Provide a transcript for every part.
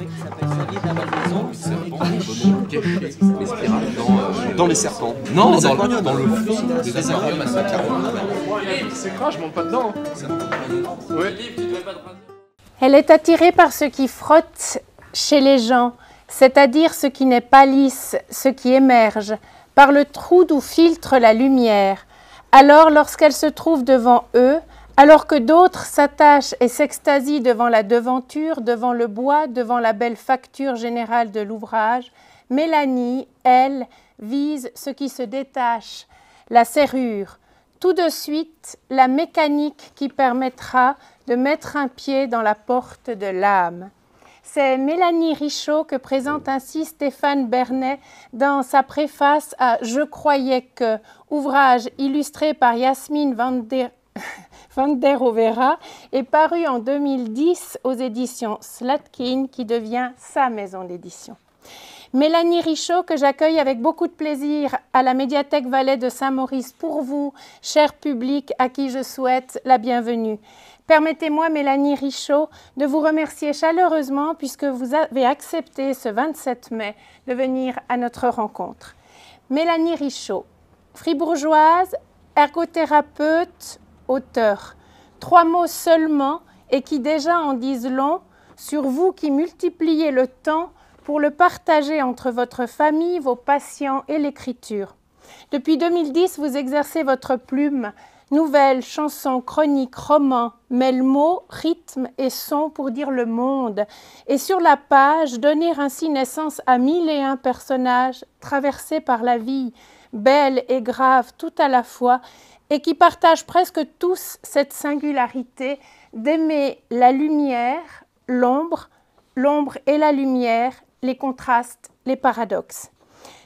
mec qui s'appelle Xavier Damalmaison. Serpent, caché, les spirales dans les serpents. Non, dans le fond des aquariums à Saint-Caron. C'est grave, je monte pas dedans. Ouais. Elle est attirée par ce qui frotte chez les gens, c'est-à-dire ce qui n'est pas lisse, ce qui émerge, par le trou d'où filtre la lumière. Alors, lorsqu'elle se trouve devant eux, alors que d'autres s'attachent et s'extasient devant la devanture, devant le bois, devant la belle facture générale de l'ouvrage, Mélanie, elle, vise ce qui se détache, la serrure. Tout de suite, la mécanique qui permettra de mettre un pied dans la porte de l'âme. C'est Mélanie Richaud que présente ainsi Stéphane Bernet dans sa préface à « Je croyais que », ouvrage illustré par Yasmine van der Overa et paru en 2010 aux éditions Slatkin qui devient sa maison d'édition. Mélanie Richaud, que j'accueille avec beaucoup de plaisir à la médiathèque Valais de Saint-Maurice pour vous, cher public à qui je souhaite la bienvenue. Permettez-moi, Mélanie Richaud, de vous remercier chaleureusement puisque vous avez accepté ce 27 mai de venir à notre rencontre. Mélanie Richaud, fribourgeoise, ergothérapeute, auteure. 3 mots seulement et qui déjà en disent long sur vous qui multipliez le temps pour le partager entre votre famille, vos patients et l'écriture. Depuis 2010, vous exercez votre plume. Nouvelles, chansons, chroniques, romans, mêlent mots, rythme et son pour dire le monde. Et sur la page, donner ainsi naissance à 1001 personnages traversés par la vie, belle et grave tout à la fois, et qui partagent presque tous cette singularité d'aimer la lumière, l'ombre et la lumière, les contrastes, les paradoxes.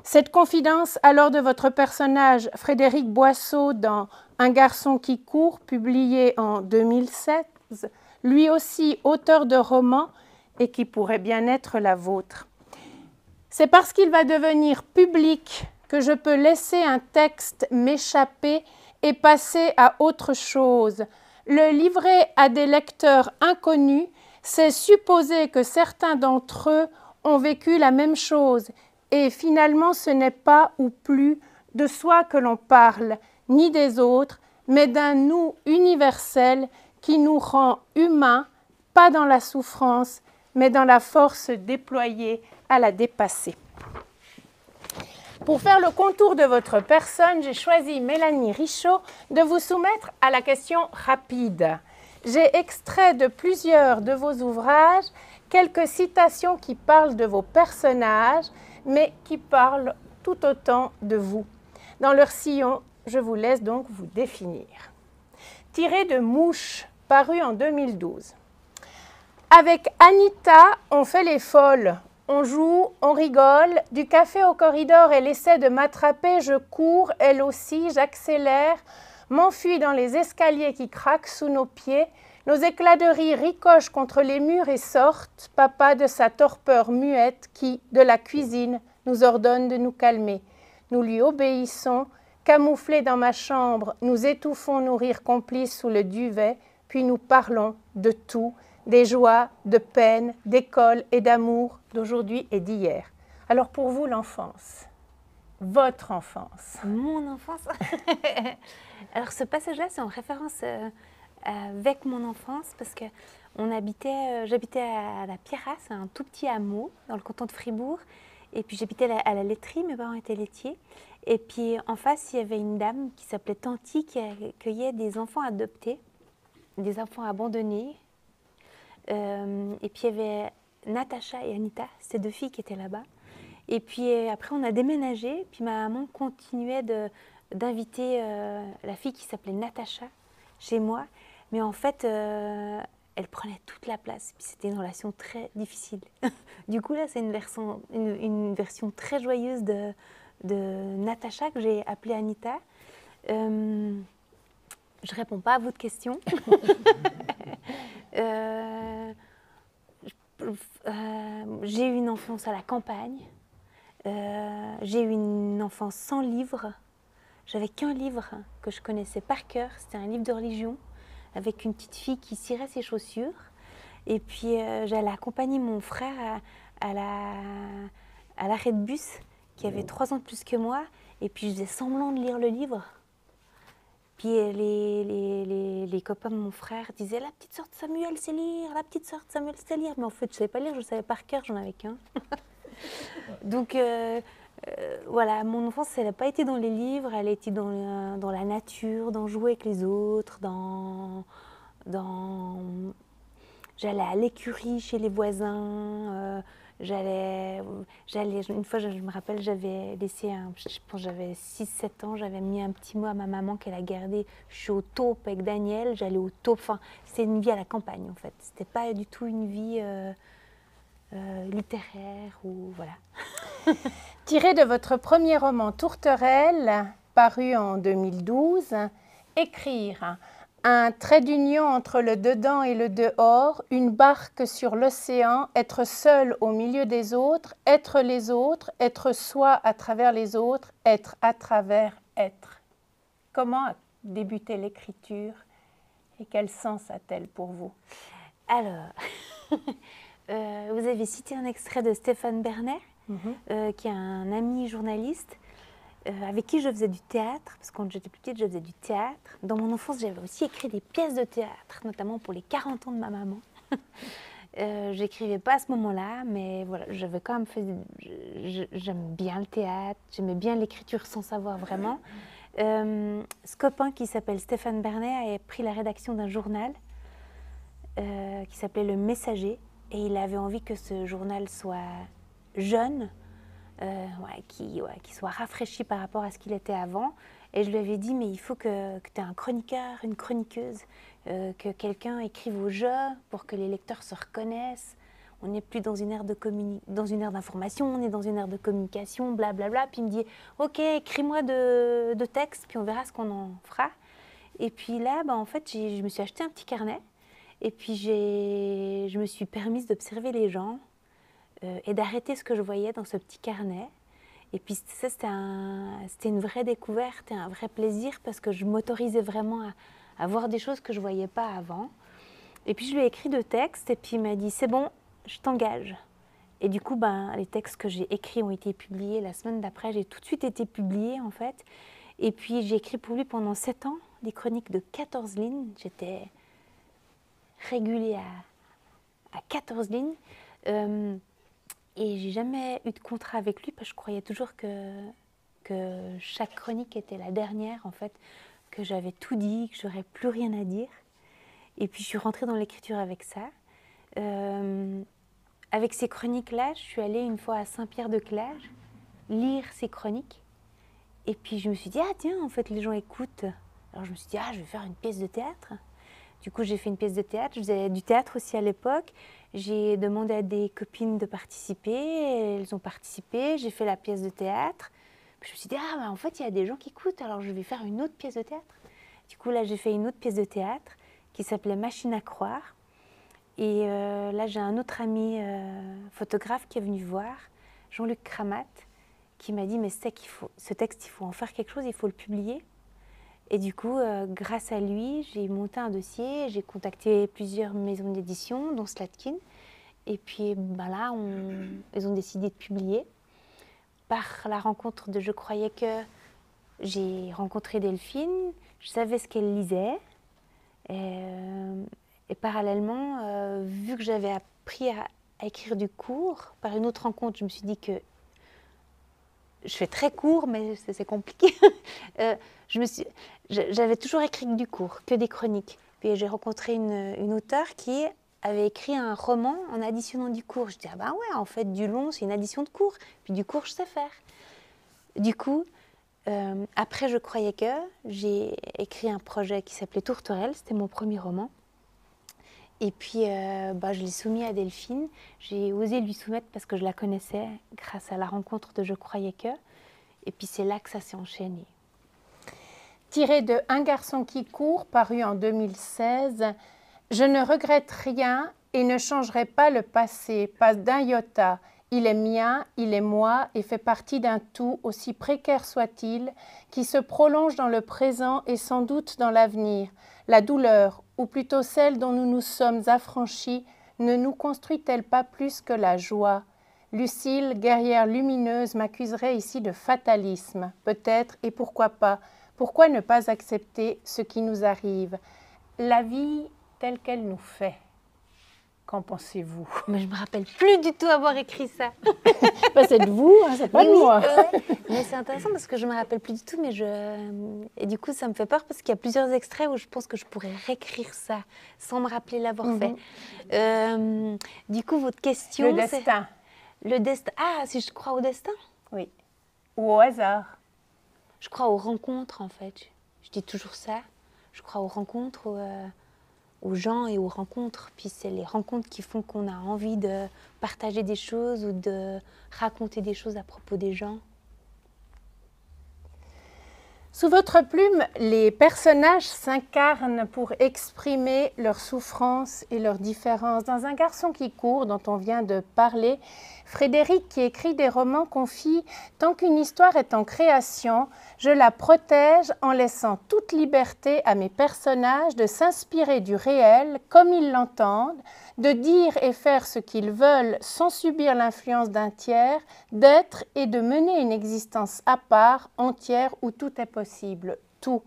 Cette confidence alors de votre personnage Frédéric Boisseau dans Un garçon qui court, publié en 2016, lui aussi auteur de romans et qui pourrait bien être la vôtre. C'est parce qu'il va devenir public que je peux laisser un texte m'échapper et passer à autre chose. Le livrer à des lecteurs inconnus, c'est supposer que certains d'entre eux ont vécu la même chose et finalement ce n'est pas ou plus de soi que l'on parle, ni des autres, mais d'un nous universel qui nous rend humains, pas dans la souffrance, mais dans la force déployée à la dépasser. Pour faire le contour de votre personne, j'ai choisi Mélanie Richaud de vous soumettre à la question rapide. J'ai extrait de plusieurs de vos ouvrages quelques citations qui parlent de vos personnages, mais qui parlent tout autant de vous. Dans leur sillon, je vous laisse donc vous définir. Tiré de Mouche, paru en 2012. Avec Anita, on fait les folles. On joue, on rigole, du café au corridor, elle essaie de m'attraper, je cours, elle aussi, j'accélère, m'enfuis dans les escaliers qui craquent sous nos pieds, nos éclats de rire ricochent contre les murs et sortent, papa de sa torpeur muette qui, de la cuisine, nous ordonne de nous calmer. Nous lui obéissons, camouflés dans ma chambre, nous étouffons nos rires complices sous le duvet, puis nous parlons de tout, des joies, de peines, d'école et d'amour, d'aujourd'hui et d'hier. Alors pour vous, l'enfance, votre enfance. Mon enfance. Alors ce passage-là, c'est en référence avec mon enfance parce que j'habitais à la Pierrasse, un tout petit hameau dans le canton de Fribourg. Et puis j'habitais à la laiterie, mes parents étaient laitiers. Et puis en face, il y avait une dame qui s'appelait Tanti qui accueillait des enfants adoptés, des enfants abandonnés. Et puis il y avait Natacha et Anita, ces 2 filles qui étaient là-bas. Et puis après, on a déménagé. Puis ma maman continuait d'inviter la fille qui s'appelait Natacha chez moi. Mais en fait, elle prenait toute la place. Puis c'était une relation très difficile. Du coup, là, c'est une version très joyeuse de Natacha que j'ai appelée Anita. Je réponds pas à votre question. J'ai eu une enfance à la campagne. J'ai eu une enfance sans livre. J'avais qu'un livre que je connaissais par cœur. C'était un livre de religion avec une petite fille qui cirait ses chaussures. Et puis j'allais accompagner mon frère à l'arrêt de bus, qui avait 3 ans de plus que moi. Et puis je faisais semblant de lire le livre. Puis les copains de mon frère disaient « La petite sœur de Samuel sait lire, la petite sœur de Samuel sait lire ». Mais en fait, je ne savais pas lire, je savais par cœur, j'en avais qu'un. Donc voilà, mon enfance, elle n'a pas été dans les livres, elle a été dans la nature, dans jouer avec les autres, J'allais à l'écurie chez les voisins, une fois, je me rappelle, j'avais laissé, je pense j'avais 6-7 ans, j'avais mis un petit mot à ma maman qu'elle a gardé. Je suis au taupe avec Daniel, j'allais au taupe. Enfin, c'était une vie à la campagne en fait. C'était pas du tout une vie littéraire ou voilà. Tiré de votre premier roman Tourterelle, paru en 2012, écrire un trait d'union entre le dedans et le dehors, une barque sur l'océan, être seul au milieu des autres, être les autres, être soi à travers les autres, être à travers être. Comment a débuté l'écriture et quel sens a-t-elle pour vous? Alors, vous avez cité un extrait de Stéphane Bernet, qui est un ami journaliste, avec qui je faisais du théâtre, parce que quand j'étais plus petite, je faisais du théâtre. Dans mon enfance, j'avais aussi écrit des pièces de théâtre, notamment pour les 40 ans de ma maman. J'écrivais pas à ce moment-là, mais voilà, j'avais quand même fait... J'aime bien le théâtre, j'aimais bien l'écriture sans savoir vraiment. Ce copain qui s'appelle Stéphane Bernet a pris la rédaction d'un journal qui s'appelait Le Messager, et il avait envie que ce journal soit jeune, qui soit rafraîchi par rapport à ce qu'il était avant. Et je lui avais dit, mais il faut que tu aies un chroniqueur, une chroniqueuse, que quelqu'un écrive au jeu pour que les lecteurs se reconnaissent. On n'est plus dans une ère d'information, on est dans une ère de communication, blablabla. Puis il me dit, ok, écris-moi de textes, puis on verra ce qu'on en fera. Et puis là, en fait, je me suis acheté un petit carnet, et puis je me suis permise d'observer les gens, et d'arrêter ce que je voyais dans ce petit carnet. Et puis ça, c'était une vraie découverte et un vrai plaisir, parce que je m'autorisais vraiment à voir des choses que je ne voyais pas avant. Et puis je lui ai écrit 2 textes, et puis il m'a dit « c'est bon, je t'engage ». Et du coup, les textes que j'ai écrits ont été publiés. La semaine d'après, j'ai tout de suite été publiée en fait. Et puis j'ai écrit pour lui pendant 7 ans des chroniques de 14 lignes. J'étais régulée à 14 lignes. Et j'ai jamais eu de contrat avec lui, parce que je croyais toujours que chaque chronique était la dernière, en fait, que j'avais tout dit, que j'aurais plus rien à dire. Et puis je suis rentrée dans l'écriture avec ça. Avec ces chroniques-là, je suis allée une fois à Saint-Pierre-de-Clage lire ces chroniques. Et puis je me suis dit, ah tiens, en fait, les gens écoutent. Alors je me suis dit, ah, je vais faire une pièce de théâtre. Du coup, j'ai fait une pièce de théâtre. Je faisais du théâtre aussi à l'époque. J'ai demandé à des copines de participer. Elles ont participé. J'ai fait la pièce de théâtre. Puis je me suis dit, ah, en fait, il y a des gens qui écoutent. Alors, je vais faire une autre pièce de théâtre. Du coup, là, j'ai fait une autre pièce de théâtre qui s'appelait Machine à croire. Et là, j'ai un autre ami photographe qui est venu voir, Jean-Luc Cramat, qui m'a dit, mais ce texte, il faut en faire quelque chose, il faut le publier. Et du coup, grâce à lui, j'ai monté un dossier, j'ai contacté plusieurs maisons d'édition, dont Slatkin. Et puis là, ils ont décidé de publier. Par la rencontre de Je croyais que, j'ai rencontré Delphine, je savais ce qu'elle lisait. Et parallèlement, vu que j'avais appris à écrire du court, par une autre rencontre, je me suis dit que je fais très court, mais c'est compliqué. J'avais toujours écrit du court, que des chroniques. Puis j'ai rencontré une auteure qui avait écrit un roman en additionnant du court. Je dis, ah ben ouais, en fait, du long, c'est une addition de court. Puis du court, je sais faire. Du coup, après Je croyais que, j'ai écrit un projet qui s'appelait Tourterelle, c'était mon premier roman. Et puis, je l'ai soumis à Delphine. J'ai osé lui soumettre parce que je la connaissais grâce à la rencontre de Je croyais que. Et puis, c'est là que ça s'est enchaîné. Tiré de Un garçon qui court, paru en 2016, « Je ne regrette rien et ne changerai pas le passé, pas d'un iota. Il est mien, il est moi et fait partie d'un tout, aussi précaire soit-il, qui se prolonge dans le présent et sans doute dans l'avenir. La douleur, ou plutôt celle dont nous nous sommes affranchis, ne nous construit-elle pas plus que la joie? Lucille, guerrière lumineuse, m'accuserait ici de fatalisme. Peut-être, et pourquoi pas? Pourquoi ne pas accepter ce qui nous arrive? La vie telle qu'elle nous fait. Qu'en pensez-vous? Mais je me rappelle plus du tout avoir écrit ça. C'est de vous, hein, c'est pas de moi. Mais c'est intéressant parce que je me rappelle plus du tout, et du coup ça me fait peur parce qu'il y a plusieurs extraits où je pense que je pourrais réécrire ça sans me rappeler l'avoir fait. Du coup, votre question, Le destin. Le destin. Ah, si je crois au destin? Oui. Ou au hasard. Je crois aux rencontres, en fait. Je dis toujours ça. Je crois aux rencontres, aux gens et aux rencontres. Puis c'est les rencontres qui font qu'on a envie de partager des choses ou de raconter des choses à propos des gens. Sous votre plume, les personnages s'incarnent pour exprimer leurs souffrances et leurs différences. Dans Un garçon qui court, dont on vient de parler, Frédéric, qui écrit des romans, confie « Tant qu'une histoire est en création, je la protège en laissant toute liberté à mes personnages de s'inspirer du réel comme ils l'entendent, de dire et faire ce qu'ils veulent sans subir l'influence d'un tiers, d'être et de mener une existence à part, entière, où tout est possible, tout. »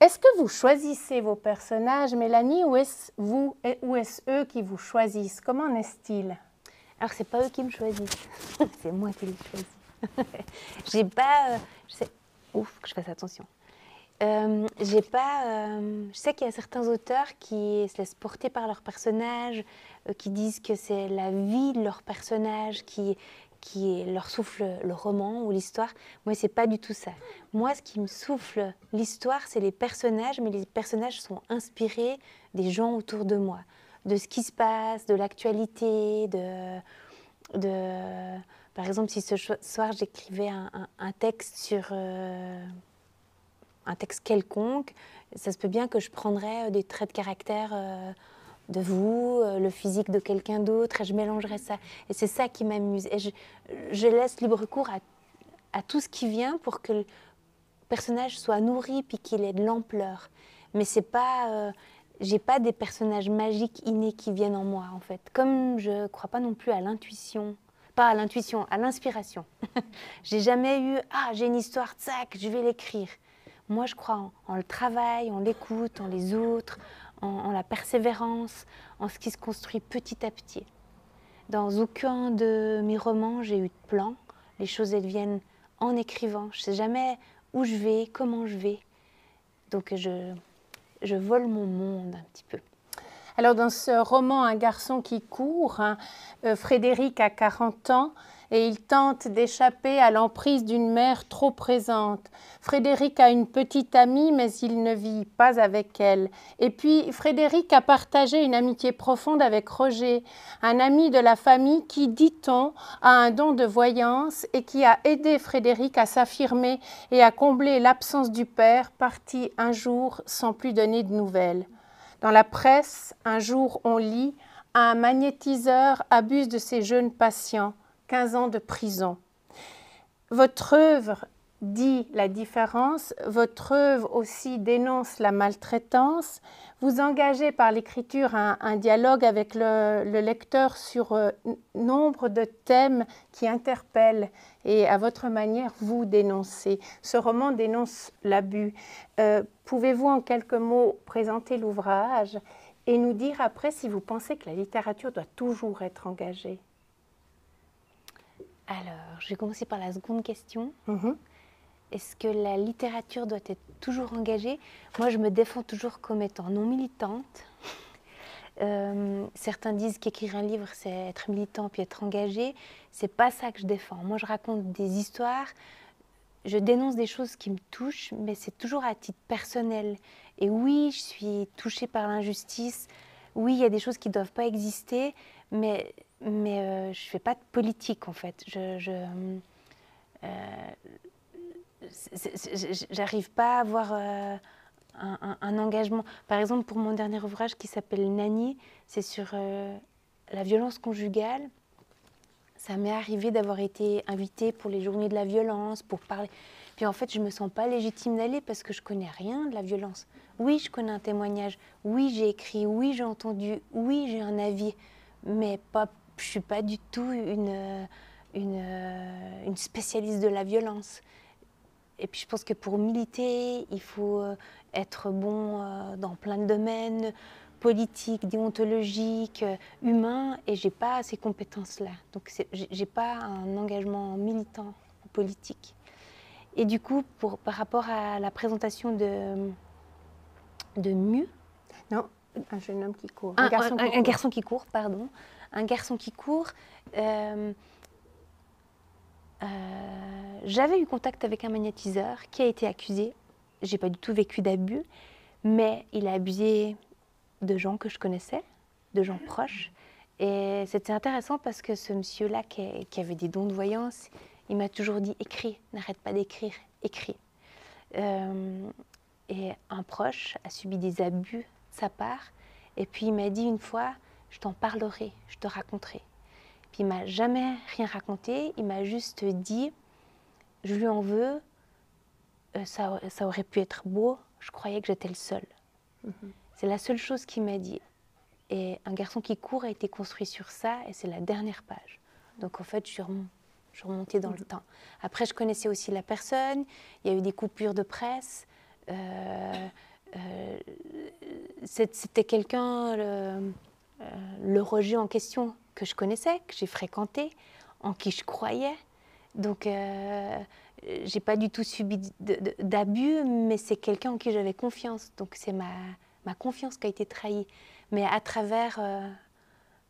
Est-ce que vous choisissez vos personnages, Mélanie, ou est-ce eux qui vous choisissent? Comment en est-il? Alors, c'est pas eux qui me choisissent, c'est moi qui les choisis. J'ai pas... Ouf, que je fasse attention. Je sais qu'il y a certains auteurs qui se laissent porter par leurs personnages, qui disent que c'est la vie de leur personnage qui leur souffle le roman ou l'histoire. Moi, c'est pas du tout ça. Moi, ce qui me souffle l'histoire, c'est les personnages, mais les personnages sont inspirés des gens autour de moi, de ce qui se passe, de l'actualité, par exemple, si ce soir j'écrivais un texte sur un texte quelconque, ça se peut bien que je prendrais des traits de caractère de vous, le physique de quelqu'un d'autre, et je mélangerais ça. Et c'est ça qui m'amuse. Et je laisse libre cours à tout ce qui vient pour que le personnage soit nourri puis qu'il ait de l'ampleur. Mais c'est pas... j'ai pas des personnages magiques innés qui viennent en moi, en fait. Comme je crois pas non plus à l'intuition. Pas à l'intuition, à l'inspiration. J'ai jamais eu « Ah, j'ai une histoire, tsac, je vais l'écrire ». Moi, je crois en le travail, en l'écoute, en les autres, en la persévérance, en ce qui se construit petit à petit. Dans aucun de mes romans, j'ai eu de plan. Les choses, elles viennent en écrivant. Je ne sais jamais où je vais, comment je vais. Donc, je vole mon monde un petit peu. Alors, dans ce roman, Un garçon qui court, Frédéric a 40 ans et il tente d'échapper à l'emprise d'une mère trop présente. Frédéric a une petite amie, mais il ne vit pas avec elle. Et puis, Frédéric a partagé une amitié profonde avec Roger, un ami de la famille qui, dit-on, a un don de voyance et qui a aidé Frédéric à s'affirmer et à combler l'absence du père, parti un jour sans plus donner de nouvelles. Dans la presse, un jour, on lit « Un magnétiseur abuse de ses jeunes patients, 15 ans de prison ». Votre œuvre dit la différence, votre œuvre aussi dénonce la maltraitance. Vous engagez par l'écriture un dialogue avec le lecteur sur nombre de thèmes qui interpellent et à votre manière, vous dénoncez. Ce roman dénonce l'abus. Pouvez-vous en quelques mots présenter l'ouvrage et nous dire après si vous pensez que la littérature doit toujours être engagée? Alors, je vais commencer par la seconde question. Mm-hmm. Est-ce que la littérature doit être toujours engagée? Moi, je me défends toujours comme étant non militante. Certains disent qu'écrire un livre, c'est être militant puis être engagé. C'est pas ça que je défends. Moi, je raconte des histoires, je dénonce des choses qui me touchent, mais c'est toujours à titre personnel. Et oui, je suis touchée par l'injustice. Oui, il y a des choses qui ne doivent pas exister, mais je ne fais pas de politique, en fait. J'arrive pas à avoir un engagement. Par exemple, pour mon dernier ouvrage qui s'appelle Nani, c'est sur la violence conjugale. Ça m'est arrivé d'avoir été invitée pour les journées de la violence, pour parler. Puis en fait, je me sens pas légitime d'aller parce que je connais rien de la violence. Oui, je connais un témoignage. Oui, j'ai écrit. Oui, j'ai entendu. Oui, j'ai un avis. Mais pas, je ne suis pas du tout une spécialiste de la violence. Et puis je pense que pour militer, il faut être bon dans plein de domaines, politiques, déontologiques, humains, et je n'ai pas ces compétences-là. Donc je n'ai pas un engagement militant politique. Et du coup, par rapport à la présentation de Mu, Non, un jeune homme qui court. un garçon qui court, pardon. Un garçon qui court. J'avais eu contact avec un magnétiseur qui a été accusé. J'ai pas du tout vécu d'abus, mais il a abusé de gens que je connaissais, de gens proches. Et c'était intéressant parce que ce monsieur-là qui avait des dons de voyance, il m'a toujours dit « écris, n'arrête pas d'écrire, écris ». Et un proche a subi des abus de sa part. Et puis il m'a dit une fois « je t'en parlerai, je te raconterai ». Puis il m'a jamais rien raconté, il m'a juste dit « je lui en veux, ça aurait pu être beau, je croyais que j'étais le seul ». C'est la seule chose qu'il m'a dit. Et Un garçon qui court a été construit sur ça, et c'est la dernière page. Donc en fait, je suis remontée dans le temps. Après, je connaissais aussi la personne, il y a eu des coupures de presse. C'était quelqu'un, le Roger en question, que je connaissais, que j'ai fréquenté, en qui je croyais. Donc, j'ai pas du tout subi d'abus, mais c'est quelqu'un en qui j'avais confiance. Donc, c'est ma confiance qui a été trahie. Mais à travers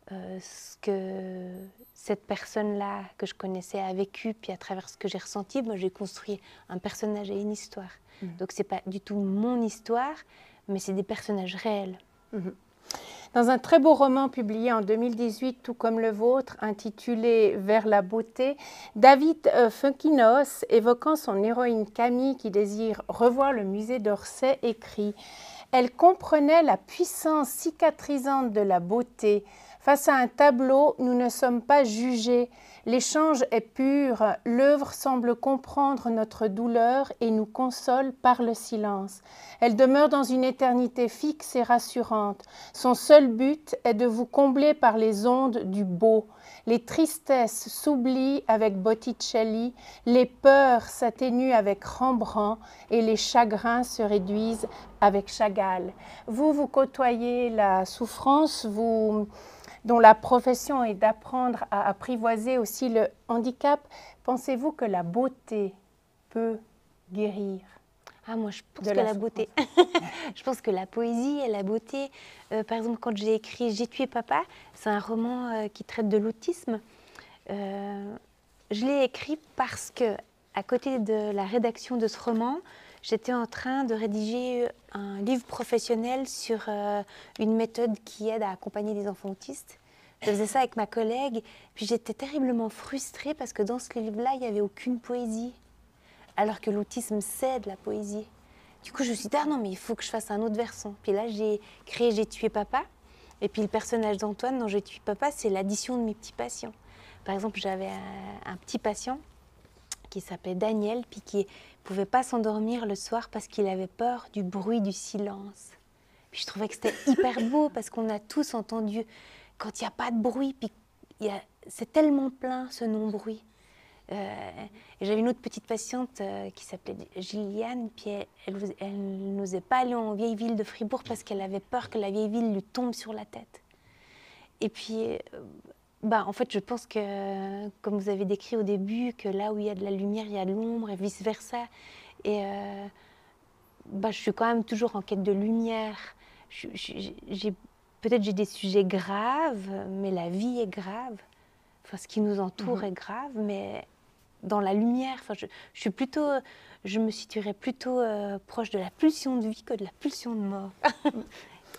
ce que cette personne-là que je connaissais a vécu, puis à travers ce que j'ai ressenti, moi, j'ai construit un personnage et une histoire. Donc, c'est pas du tout mon histoire, mais c'est des personnages réels. Dans un très beau roman publié en 2018, tout comme le vôtre, intitulé « Vers la beauté », David Fuenquinos, évoquant son héroïne Camille qui désire revoir le musée d'Orsay, écrit « Elle comprenait la puissance cicatrisante de la beauté. Face à un tableau, nous ne sommes pas jugés. L'échange est pur, l'œuvre semble comprendre notre douleur et nous console par le silence. Elle demeure dans une éternité fixe et rassurante. Son seul but est de vous combler par les ondes du beau. Les tristesses s'oublient avec Botticelli, les peurs s'atténuent avec Rembrandt et les chagrins se réduisent avec Chagall. » Vous côtoyez la souffrance, dont la profession est d'apprendre à apprivoiser aussi le handicap. Pensez-vous que la beauté peut guérir? Ah, moi, je pense que la beauté. Je pense que la poésie et la beauté. Par exemple, quand j'ai écrit J'ai tué papa, c'est un roman qui traite de l'autisme. Je l'ai écrit parce que, à côté de la rédaction de ce roman, j'étais en train de rédiger un livre professionnel sur une méthode qui aide à accompagner les enfants autistes. Je faisais ça avec ma collègue, puis j'étais terriblement frustrée parce que dans ce livre-là, il n'y avait aucune poésie. Alors que l'autisme, c'est de la poésie. Du coup, je me suis dit, ah non, mais il faut que je fasse un autre versant. Puis là, j'ai créé J'ai tué papa. Et puis le personnage d'Antoine dans J'ai tué papa, c'est l'addition de mes petits patients. Par exemple, j'avais un petit patient qui s'appelait Daniel, puis qui ne pouvait pas s'endormir le soir parce qu'il avait peur du bruit du silence. Puis je trouvais que c'était hyper beau parce qu'on a tous entendu quand il n'y a pas de bruit, puis c'est tellement plein ce non-bruit. Et j'avais une autre petite patiente qui s'appelait Gilliane, puis elle n'osait pas aller en vieille ville de Fribourg parce qu'elle avait peur que la vieille ville lui tombe sur la tête. Et puis, en fait, je pense que, comme vous avez décrit au début, que là où il y a de la lumière, il y a de l'ombre et vice-versa. Et je suis quand même toujours en quête de lumière. Peut-être j'ai des sujets graves, mais la vie est grave. Enfin, ce qui nous entoure est grave, mais dans la lumière, je me situerais plutôt proche de la pulsion de vie que de la pulsion de mort.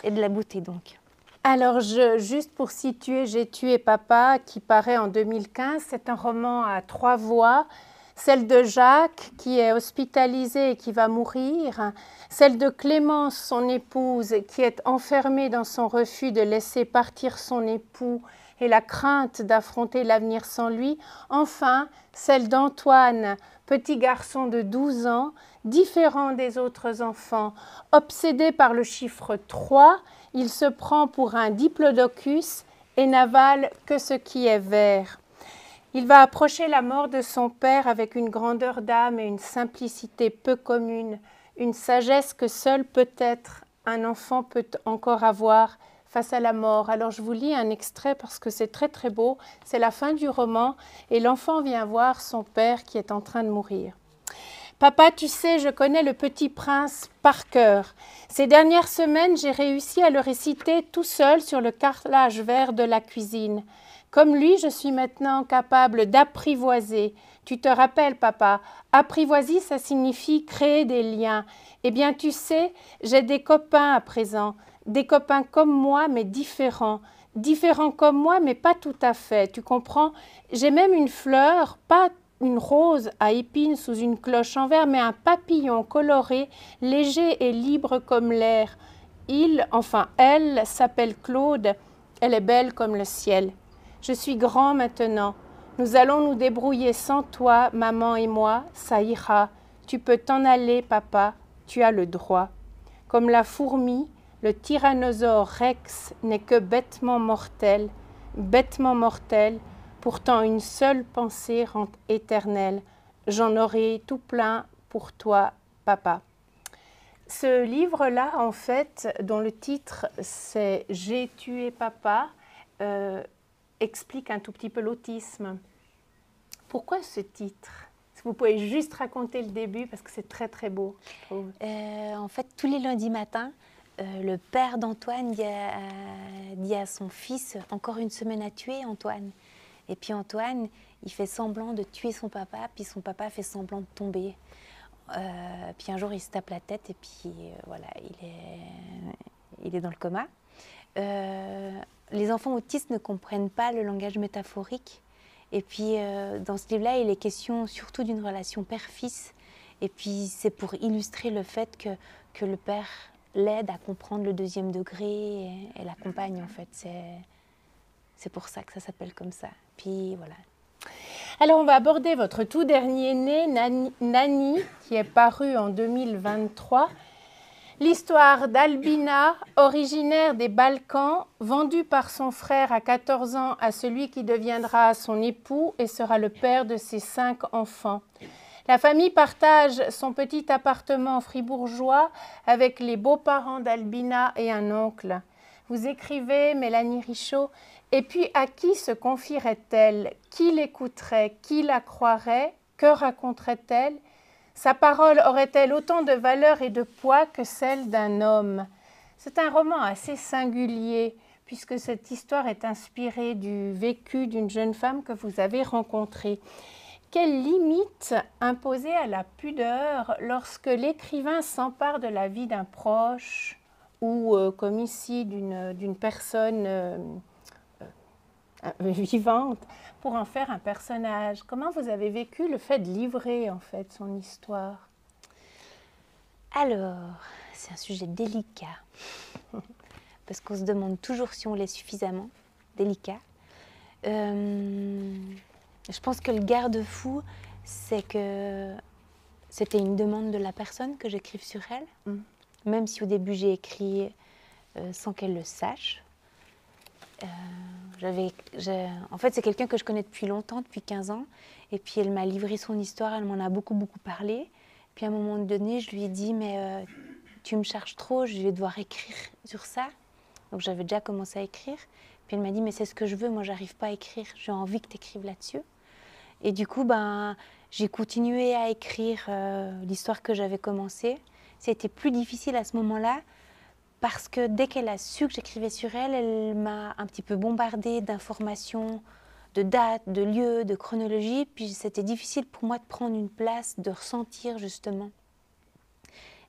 Et de la beauté, donc. Alors, juste pour situer J'ai tué papa, qui paraît en 2015, c'est un roman à 3 voix. celle de Jacques qui est hospitalisé et qui va mourir, celle de Clémence, son épouse, qui est enfermée dans son refus de laisser partir son époux et la crainte d'affronter l'avenir sans lui, enfin celle d'Antoine, petit garçon de 12 ans, différent des autres enfants, obsédé par le chiffre 3, il se prend pour un diplodocus et n'avale que ce qui est vert. Il va approcher la mort de son père avec une grandeur d'âme et une simplicité peu commune, une sagesse que seul peut-être un enfant peut encore avoir face à la mort. Alors je vous lis un extrait parce que c'est très très beau, c'est la fin du roman et l'enfant vient voir son père qui est en train de mourir. Papa, tu sais, je connais le Petit Prince par cœur. Ces dernières semaines, j'ai réussi à le réciter tout seul sur le carrelage vert de la cuisine. Comme lui, je suis maintenant capable d'apprivoiser. Tu te rappelles, papa, apprivoiser, ça signifie créer des liens. Eh bien, tu sais, j'ai des copains à présent, des copains comme moi, mais différents. Différents comme moi, mais pas tout à fait, tu comprends? J'ai même une fleur, pas une rose à épines sous une cloche en verre, mais un papillon coloré, léger et libre comme l'air. Elle, s'appelle Claude, elle est belle comme le ciel. Je suis grand maintenant. Nous allons nous débrouiller sans toi, maman et moi, ça ira. Tu peux t'en aller, papa, tu as le droit. Comme la fourmi, le tyrannosaure rex n'est que bêtement mortel, pourtant une seule pensée rend éternelle. J'en aurai tout plein pour toi, papa. Ce livre-là, en fait, dont le titre c'est « J'ai tué papa », explique un tout petit peu l'autisme. Pourquoi ce titre? Si vous pouvez juste raconter le début, parce que c'est très très beau, je trouve. En fait, tous les lundis matins, le père d'Antoine dit à son fils « Encore une semaine à tuer, Antoine ». Et puis Antoine, il fait semblant de tuer son papa, puis son papa fait semblant de tomber. Puis un jour, il se tape la tête et puis voilà, il est dans le coma. Les enfants autistes ne comprennent pas le langage métaphorique. Et puis dans ce livre-là, il est question surtout d'une relation père-fils. Et puis c'est pour illustrer le fait que le père l'aide à comprendre le deuxième degré et l'accompagne en fait. C'est pour ça que ça s'appelle comme ça. Puis voilà. Alors on va aborder votre tout dernier né, Nani, qui est paru en 2023. L'histoire d'Albina, originaire des Balkans, vendue par son frère à 14 ans à celui qui deviendra son époux et sera le père de ses 5 enfants. La famille partage son petit appartement fribourgeois avec les beaux-parents d'Albina et un oncle. Vous écrivez, Mélanie Richaud, et puis à qui se confierait-elle? Qui l'écouterait? Qui la croirait? Que raconterait-elle? Sa parole aurait-elle autant de valeur et de poids que celle d'un homme? C'est un roman assez singulier, puisque cette histoire est inspirée du vécu d'une jeune femme que vous avez rencontrée. Quelle limite imposer à la pudeur lorsque l'écrivain s'empare de la vie d'un proche ou, comme ici, d'une personne vivante pour en faire un personnage? Comment vous avez vécu le fait de livrer en fait son histoire? Alors, c'est un sujet délicat parce qu'on se demande toujours si on l'est suffisamment délicat. Je pense que le garde-fou, c'est que c'était une demande de la personne que j'écrive sur elle, même si au début j'ai écrit sans qu'elle le sache. En fait, c'est quelqu'un que je connais depuis longtemps, depuis 15 ans. Et puis, elle m'a livré son histoire, elle m'en a beaucoup parlé. Puis, à un moment donné, je lui ai dit, mais tu me charges trop, je vais devoir écrire sur ça. Donc, j'avais déjà commencé à écrire. Puis, elle m'a dit, mais c'est ce que je veux, moi, j'arrive pas à écrire. J'ai envie que tu écrives là-dessus. Et du coup, j'ai continué à écrire l'histoire que j'avais commencée. C'était plus difficile à ce moment-là, parce que dès qu'elle a su que j'écrivais sur elle, elle m'a un petit peu bombardée d'informations, de dates, de lieux, de chronologie. Puis c'était difficile pour moi de prendre une place, de ressentir justement.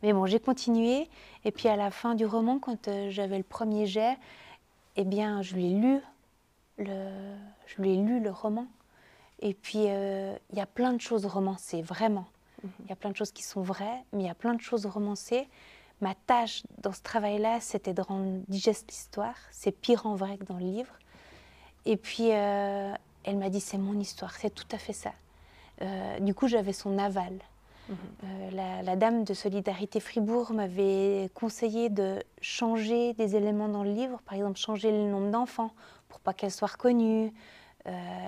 Mais bon, j'ai continué. Et puis à la fin du roman, quand j'avais le premier jet, eh bien, je lui ai lu le roman. Et puis, il y a plein de choses romancées, vraiment. Il y a plein de choses qui sont vraies, mais il y a plein de choses romancées. Ma tâche dans ce travail-là, c'était de rendre digeste l'histoire. C'est pire en vrai que dans le livre. Et puis, elle m'a dit, c'est mon histoire, c'est tout à fait ça. Du coup, j'avais son aval. La dame de Solidarité Fribourg m'avait conseillé de changer des éléments dans le livre, par exemple changer le nombre d'enfants pour pas qu'elle soit reconnue,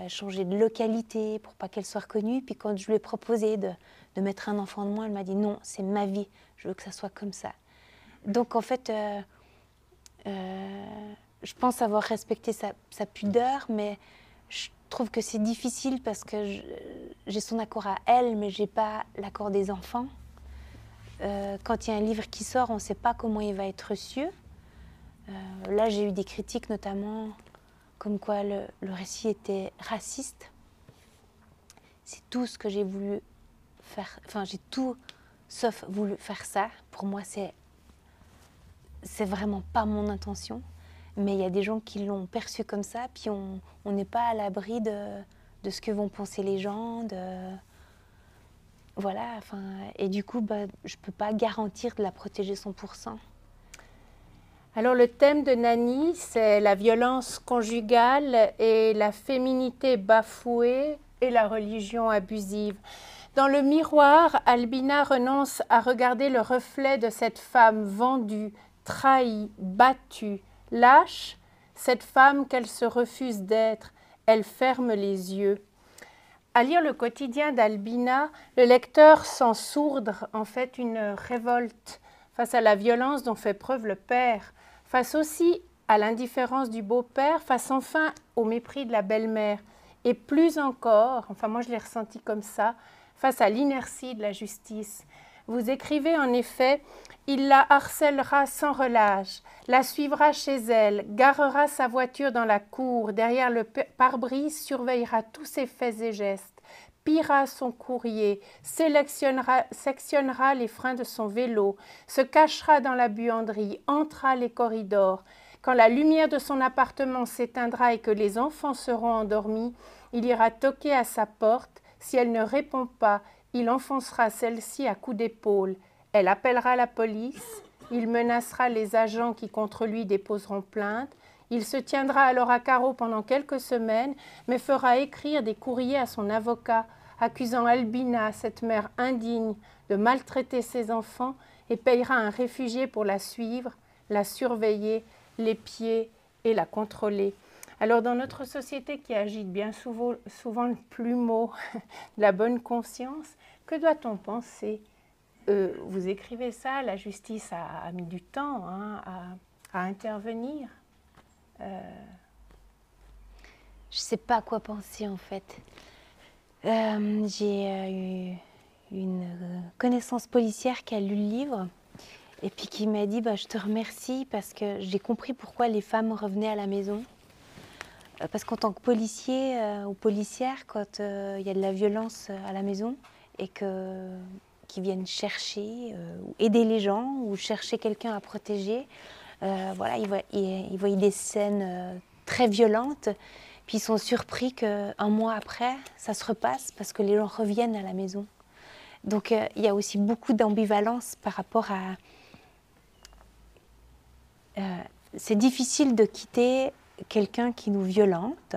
changer de localité pour pas qu'elle soit reconnue. Puis quand je lui ai proposé de mettre un enfant de moins, elle m'a dit non, c'est ma vie, je veux que ça soit comme ça. Donc en fait, je pense avoir respecté sa pudeur, mais je trouve que c'est difficile parce que j'ai son accord à elle, mais j'ai pas l'accord des enfants. Quand il y a un livre qui sort, on ne sait pas comment il va être reçu. Là, j'ai eu des critiques, notamment comme quoi le récit était raciste. C'est tout ce que j'ai voulu faire. Enfin, j'ai tout sauf voulu faire ça. Pour moi, c'est vraiment pas mon intention. Mais il y a des gens qui l'ont perçu comme ça, puis on n'est pas à l'abri de ce que vont penser les gens, voilà, enfin, et du coup, je ne peux pas garantir de la protéger 100%. Alors le thème de Nani, c'est la violence conjugale et la féminité bafouée et la religion abusive. Dans le miroir, Albina renonce à regarder le reflet de cette femme vendue, trahie, battue, lâche, cette femme qu'elle se refuse d'être. Elle ferme les yeux. À lire le quotidien d'Albina, le lecteur sent sourdre en fait une révolte face à la violence dont fait preuve le père, face aussi à l'indifférence du beau-père, face enfin au mépris de la belle-mère, et plus encore, enfin moi je l'ai ressenti comme ça, face à l'inertie de la justice. Vous écrivez en effet « Il la harcèlera sans relâche, la suivra chez elle, garera sa voiture dans la cour, derrière le pare-brise surveillera tous ses faits et gestes, pillera son courrier, sectionnera les freins de son vélo, se cachera dans la buanderie, entrera les corridors. Quand la lumière de son appartement s'éteindra et que les enfants seront endormis, il ira toquer à sa porte. Si elle ne répond pas, il enfoncera celle-ci à coups d'épaule. Elle appellera la police. Il menacera les agents qui contre lui déposeront plainte. Il se tiendra alors à carreau pendant quelques semaines, mais fera écrire des courriers à son avocat, accusant Albina, cette mère indigne, de maltraiter ses enfants, et payera un réfugié pour la suivre, la surveiller, l'épier et la contrôler. Alors dans notre société qui agite bien souvent le plumeau de la bonne conscience, que doit-on penser? Vous écrivez ça, la justice a mis du temps à intervenir. Je ne sais pas quoi penser en fait. J'ai eu une connaissance policière qui a lu le livre et puis qui m'a dit je te remercie parce que j'ai compris pourquoi les femmes revenaient à la maison. Parce qu'en tant que policier ou policière, quand il y a de la violence à la maison et qu'ils viennent chercher, ou aider les gens ou chercher quelqu'un à protéger, voilà, ils voient des scènes très violentes, puis ils sont surpris qu'un mois après, ça se repasse parce que les gens reviennent à la maison. Donc il y a aussi beaucoup d'ambivalence par rapport à... c'est difficile de quitter quelqu'un qui nous violente,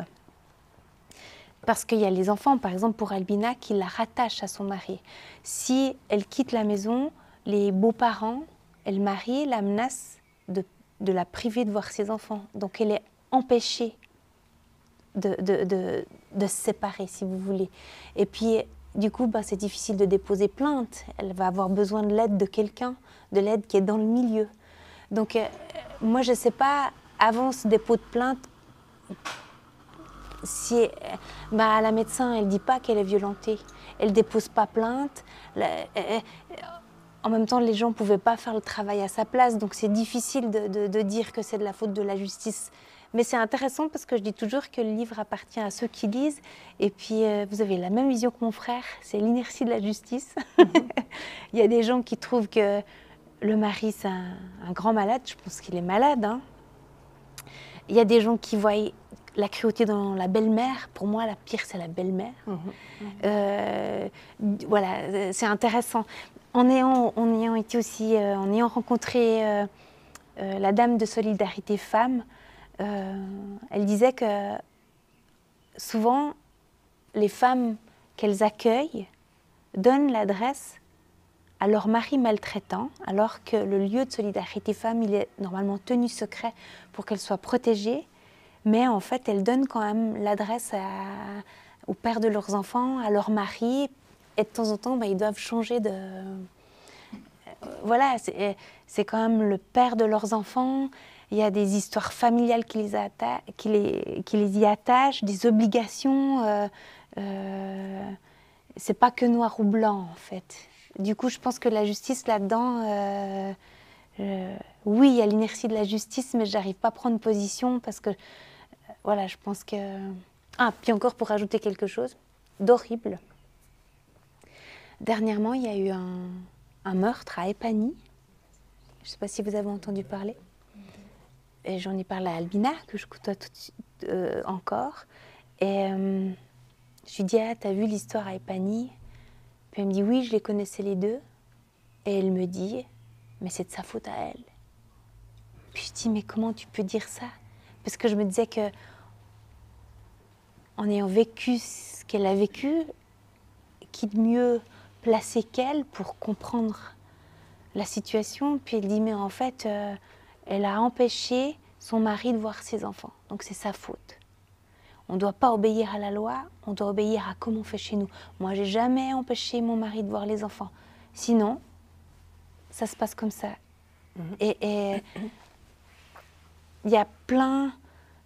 parce qu'il y a les enfants, par exemple pour Albina, qui la rattachent à son mari. Si elle quitte la maison, les beaux-parents, elle marie, la menace de la priver de voir ses enfants. Donc elle est empêchée de se séparer, si vous voulez. Et puis, du coup, c'est difficile de déposer plainte. Elle va avoir besoin de l'aide de quelqu'un, de l'aide qui est dans le milieu. Donc, moi, je ne sais pas, avant ce dépôt de plainte, si la médecin, elle ne dit pas qu'elle est violentée. Elle ne dépose pas plainte. En même temps, les gens ne pouvaient pas faire le travail à sa place, donc c'est difficile de dire que c'est de la faute de la justice. Mais c'est intéressant parce que je dis toujours que le livre appartient à ceux qui lisent. Et puis, vous avez la même vision que mon frère, c'est l'inertie de la justice. Il y a des gens qui trouvent que le mari, c'est un grand malade. Je pense qu'il est malade. Hein. Il y a des gens qui voient la cruauté dans la belle-mère. Pour moi, la pire, c'est la belle-mère. Voilà, c'est intéressant. En ayant été aussi, en ayant rencontré la dame de Solidarité Femmes, elle disait que souvent, les femmes qu'elles accueillent donnent l'adresse à leur mari maltraitant, alors que le lieu de Solidarité Femmes, il est normalement tenu secret pour qu'elles soient protégées. Mais en fait, elles donnent quand même l'adresse au père de leurs enfants, à leur mari. Et de temps en temps, ils doivent changer de... Voilà, c'est quand même le père de leurs enfants. Il y a des histoires familiales qui les y attachent, des obligations. C'est pas que noir ou blanc, en fait. Du coup, je pense que la justice, là-dedans... oui, il y a l'inertie de la justice, mais j'arrive pas à prendre position parce que... Voilà, je pense que... Ah, puis encore pour rajouter quelque chose d'horrible. Dernièrement, il y a eu un meurtre à Epagny. Je ne sais pas si vous avez entendu parler. Et j'en ai parlé à Albina, que je côtoie tout de suite encore. Et je lui dis, ah, t'as vu l'histoire à Epagny? Puis elle me dit, oui, je les connaissais les deux. Et elle me dit, mais c'est de sa faute à elle. Puis je dis, mais comment tu peux dire ça? Parce que je me disais que en ayant vécu ce qu'elle a vécu, qui de mieux placé qu'elle pour comprendre la situation. Puis elle dit, mais en fait, elle a empêché son mari de voir ses enfants. Donc c'est sa faute. On ne doit pas obéir à la loi, on doit obéir à comment on fait chez nous. Moi, j'ai jamais empêché mon mari de voir les enfants. Sinon, ça se passe comme ça. Et il y a plein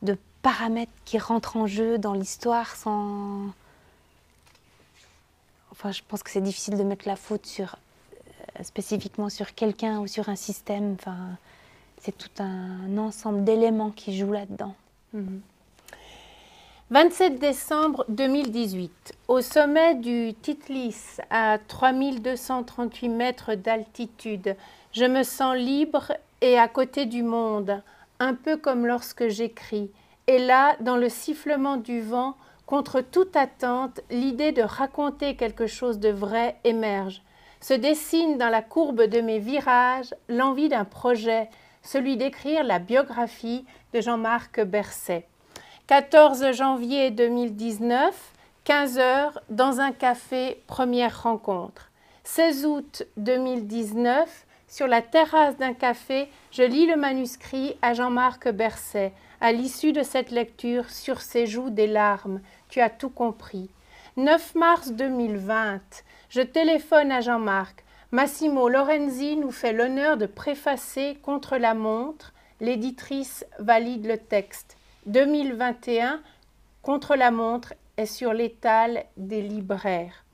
de paramètres qui rentrent en jeu dans l'histoire sans... Enfin, je pense que c'est difficile de mettre la faute sur, spécifiquement sur quelqu'un ou sur un système. Enfin, c'est tout un ensemble d'éléments qui jouent là-dedans. 27 décembre 2018, au sommet du Titlis, à 3238 mètres d'altitude, je me sens libre et à côté du monde, un peu comme lorsque j'écris. Et là, dans le sifflement du vent, contre toute attente, l'idée de raconter quelque chose de vrai émerge. Se dessine dans la courbe de mes virages l'envie d'un projet, celui d'écrire la biographie de Jean-Marc Berset. 14 janvier 2019, 15 h, dans un café, première rencontre. 16 août 2019, sur la terrasse d'un café, je lis le manuscrit à Jean-Marc Berset. À l'issue de cette lecture, sur ses joues des larmes. Tu as tout compris. 9 mars 2020, je téléphone à Jean-Marc. Massimo Lorenzi nous fait l'honneur de préfacer Contre la montre. L'éditrice valide le texte. 2021, Contre la montre est sur l'étal des libraires.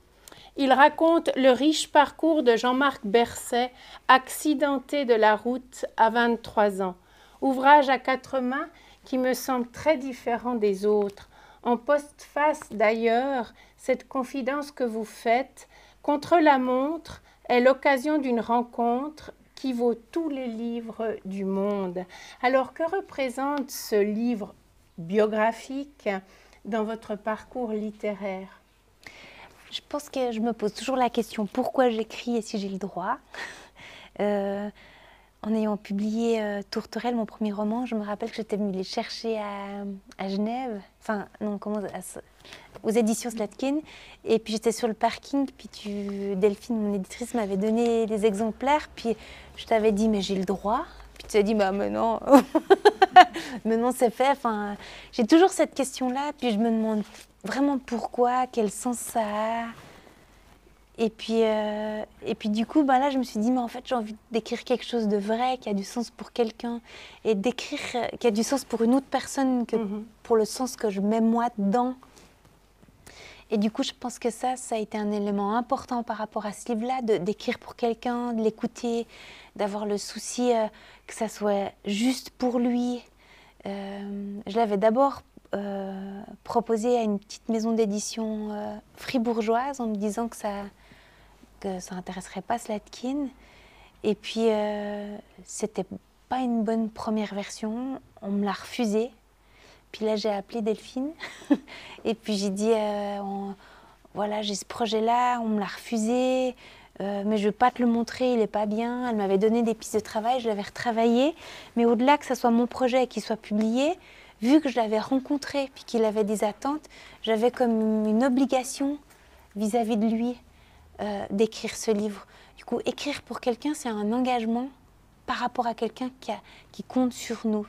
Il raconte le riche parcours de Jean-Marc Berset, accidenté de la route à 23 ans. Ouvrage à 4 mains qui me semble très différent des autres. En postface d'ailleurs, cette confidence que vous faites, Contre la montre, est l'occasion d'une rencontre qui vaut tous les livres du monde. Alors que représente ce livre biographique dans votre parcours littéraire? Je pense que je me pose toujours la question pourquoi j'écris et si j'ai le droit. En ayant publié Tourterelle, mon premier roman, je me rappelle que j'étais venue les chercher à Genève, enfin non, aux éditions Slatkin, et puis j'étais sur le parking, puis Delphine, mon éditrice, m'avait donné les exemplaires, puis je t'avais dit mais j'ai le droit, puis tu as dit bah mais non, mais non c'est fait. Enfin, j'ai toujours cette question-là, puis je me demande vraiment pourquoi, quel sens ça a. Et puis du coup, là, je me suis dit, mais en fait, j'ai envie d'écrire quelque chose de vrai, qui a du sens pour quelqu'un, et d'écrire qui a du sens pour une autre personne que pour le sens que je mets moi dedans. Et du coup, je pense que ça a été un élément important par rapport à ce livre-là, d'écrire pour quelqu'un, de l'écouter, d'avoir le souci que ça soit juste pour lui. Je l'avais d'abord proposé à une petite maison d'édition fribourgeoise en me disant que ça n'intéresserait pas Slatkin. Et puis, c'était pas une bonne première version. On me l'a refusé. Puis là, j'ai appelé Delphine. Et puis j'ai dit, voilà, j'ai ce projet-là, on me l'a refusé, mais je ne veux pas te le montrer, il n'est pas bien. Elle m'avait donné des pistes de travail, je l'avais retravaillé. Mais au-delà que ce soit mon projet et qu'il soit publié, vu que je l'avais rencontré puis qu'il avait des attentes, j'avais comme une obligation vis-à-vis de lui d'écrire ce livre. Du coup, écrire pour quelqu'un, c'est un engagement par rapport à quelqu'un qui compte sur nous.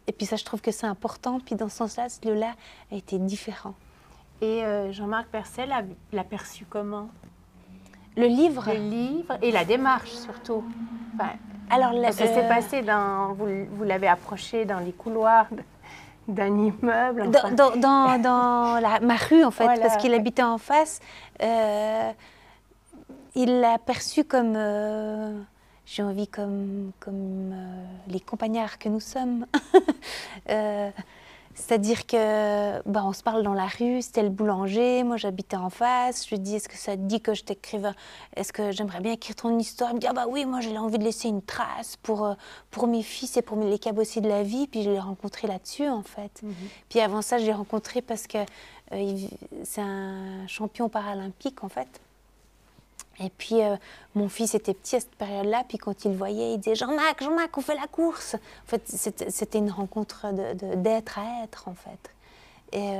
Et puis ça, je trouve que c'est important. Puis dans ce sens-là, ce livre-là a été différent. Et Jean-Marc Berset l'a perçu comment? Le livre? Le livre et la démarche surtout. Enfin, alors, ça s'est passé vous l'avez approché dans les couloirs d'un immeuble. Enfin. Dans ma rue, en fait, voilà. Parce qu'il habitait en face. Il l'a perçu comme... j'ai envie comme les compagnards que nous sommes. C'est-à-dire que on se parle dans la rue, c'était le boulanger, moi j'habitais en face, je lui dis est-ce que ça te dit que je t'écrive, est-ce que j'aimerais bien écrire ton histoire? Il me dit ah bah oui, moi j'ai envie de laisser une trace pour mes fils et pour les cabossés de la vie, puis je l'ai rencontré là-dessus en fait. Puis avant ça je l'ai rencontré parce que c'est un champion paralympique en fait. Et puis, mon fils était petit à cette période-là, puis quand il le voyait, il disait « Jean-Marc, Jean-Marc, on fait la course !» En fait, c'était une rencontre d'être à être, en fait. Et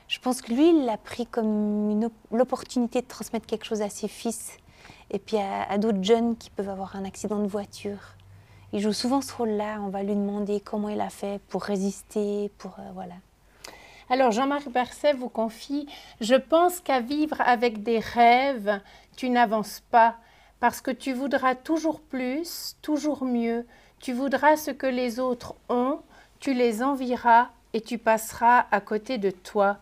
je pense que lui, il l'a pris comme l'opportunité de transmettre quelque chose à ses fils, et puis à d'autres jeunes qui peuvent avoir un accident de voiture. Il joue souvent ce rôle-là, on va lui demander comment il a fait pour résister, voilà. Alors, Jean-Marc Berset vous confie « Je pense qu'à vivre avec des rêves, tu n'avances pas, parce que tu voudras toujours plus, toujours mieux. Tu voudras ce que les autres ont, tu les envieras et tu passeras à côté de toi. »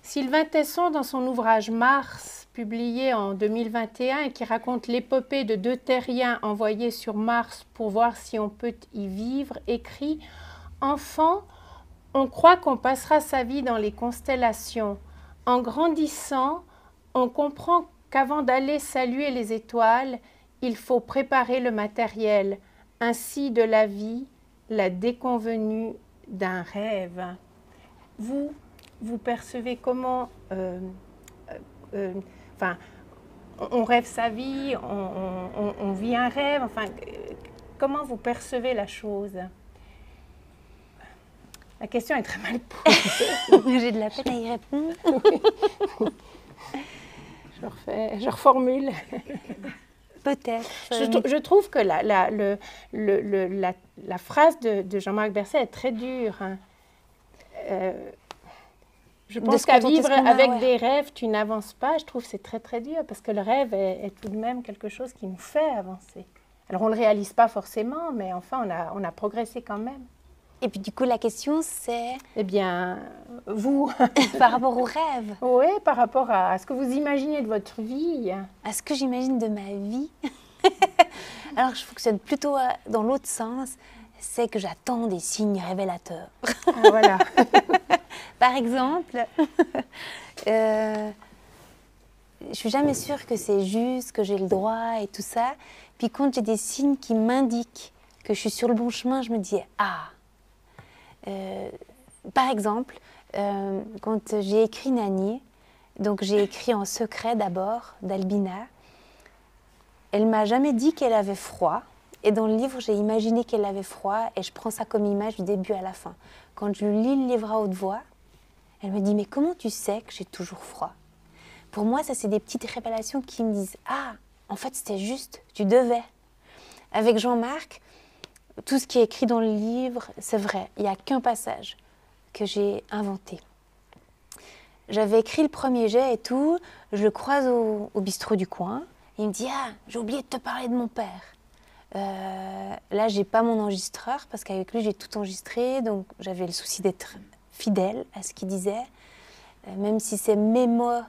Sylvain Tesson, dans son ouvrage « Mars », publié en 2021 et qui raconte l'épopée de 2 terriens envoyés sur Mars pour voir si on peut y vivre, écrit « Enfant, on croit qu'on passera sa vie dans les constellations. En grandissant, on comprend qu'avant d'aller saluer les étoiles, il faut préparer le matériel. Ainsi de la vie, la déconvenue d'un rêve. » Vous percevez comment on rêve sa vie, on vit un rêve, enfin, comment vous percevez la chose? La question est très mal posée. J'ai de la peine à y répondre. Je reformule. Peut-être. Je trouve que la phrase de Jean-Marc Berset est très dure. Hein. Je pense qu'à vivre avec des rêves, tu n'avances pas. Je trouve que c'est très très dur parce que le rêve est tout de même quelque chose qui nous fait avancer. Alors on ne le réalise pas forcément, mais enfin on a progressé quand même. Et puis du coup, la question, c'est... Eh bien, vous... Par rapport au rêve. Oui, par rapport à ce que vous imaginez de votre vie. À ce que j'imagine de ma vie. Alors, je fonctionne plutôt dans l'autre sens. C'est que j'attends des signes révélateurs. Ah, voilà. Par exemple, je suis jamais sûre que c'est juste, que j'ai le droit et tout ça. Puis quand j'ai des signes qui m'indiquent que je suis sur le bon chemin, je me dis « Ah !» Par exemple, quand j'ai écrit Nani, donc j'ai écrit en secret d'abord d'Albina, elle m'a jamais dit qu'elle avait froid. Et dans le livre, j'ai imaginé qu'elle avait froid et je prends ça comme image du début à la fin. Quand je lui lis le livre à haute voix, elle me dit « Mais comment tu sais que j'ai toujours froid ?» Pour moi, ça, c'est des petites révélations qui me disent « Ah, en fait, c'était juste, tu devais. » Avec Jean-Marc, tout ce qui est écrit dans le livre, c'est vrai. Il n'y a qu'un passage que j'ai inventé. J'avais écrit le premier jet et tout. Je le croise au bistrot du coin. Il me dit « Ah, j'ai oublié de te parler de mon père. » Là, je n'ai pas mon enregistreur parce qu'avec lui, j'ai tout enregistré. Donc, j'avais le souci d'être fidèle à ce qu'il disait. Même si c'est mes mots,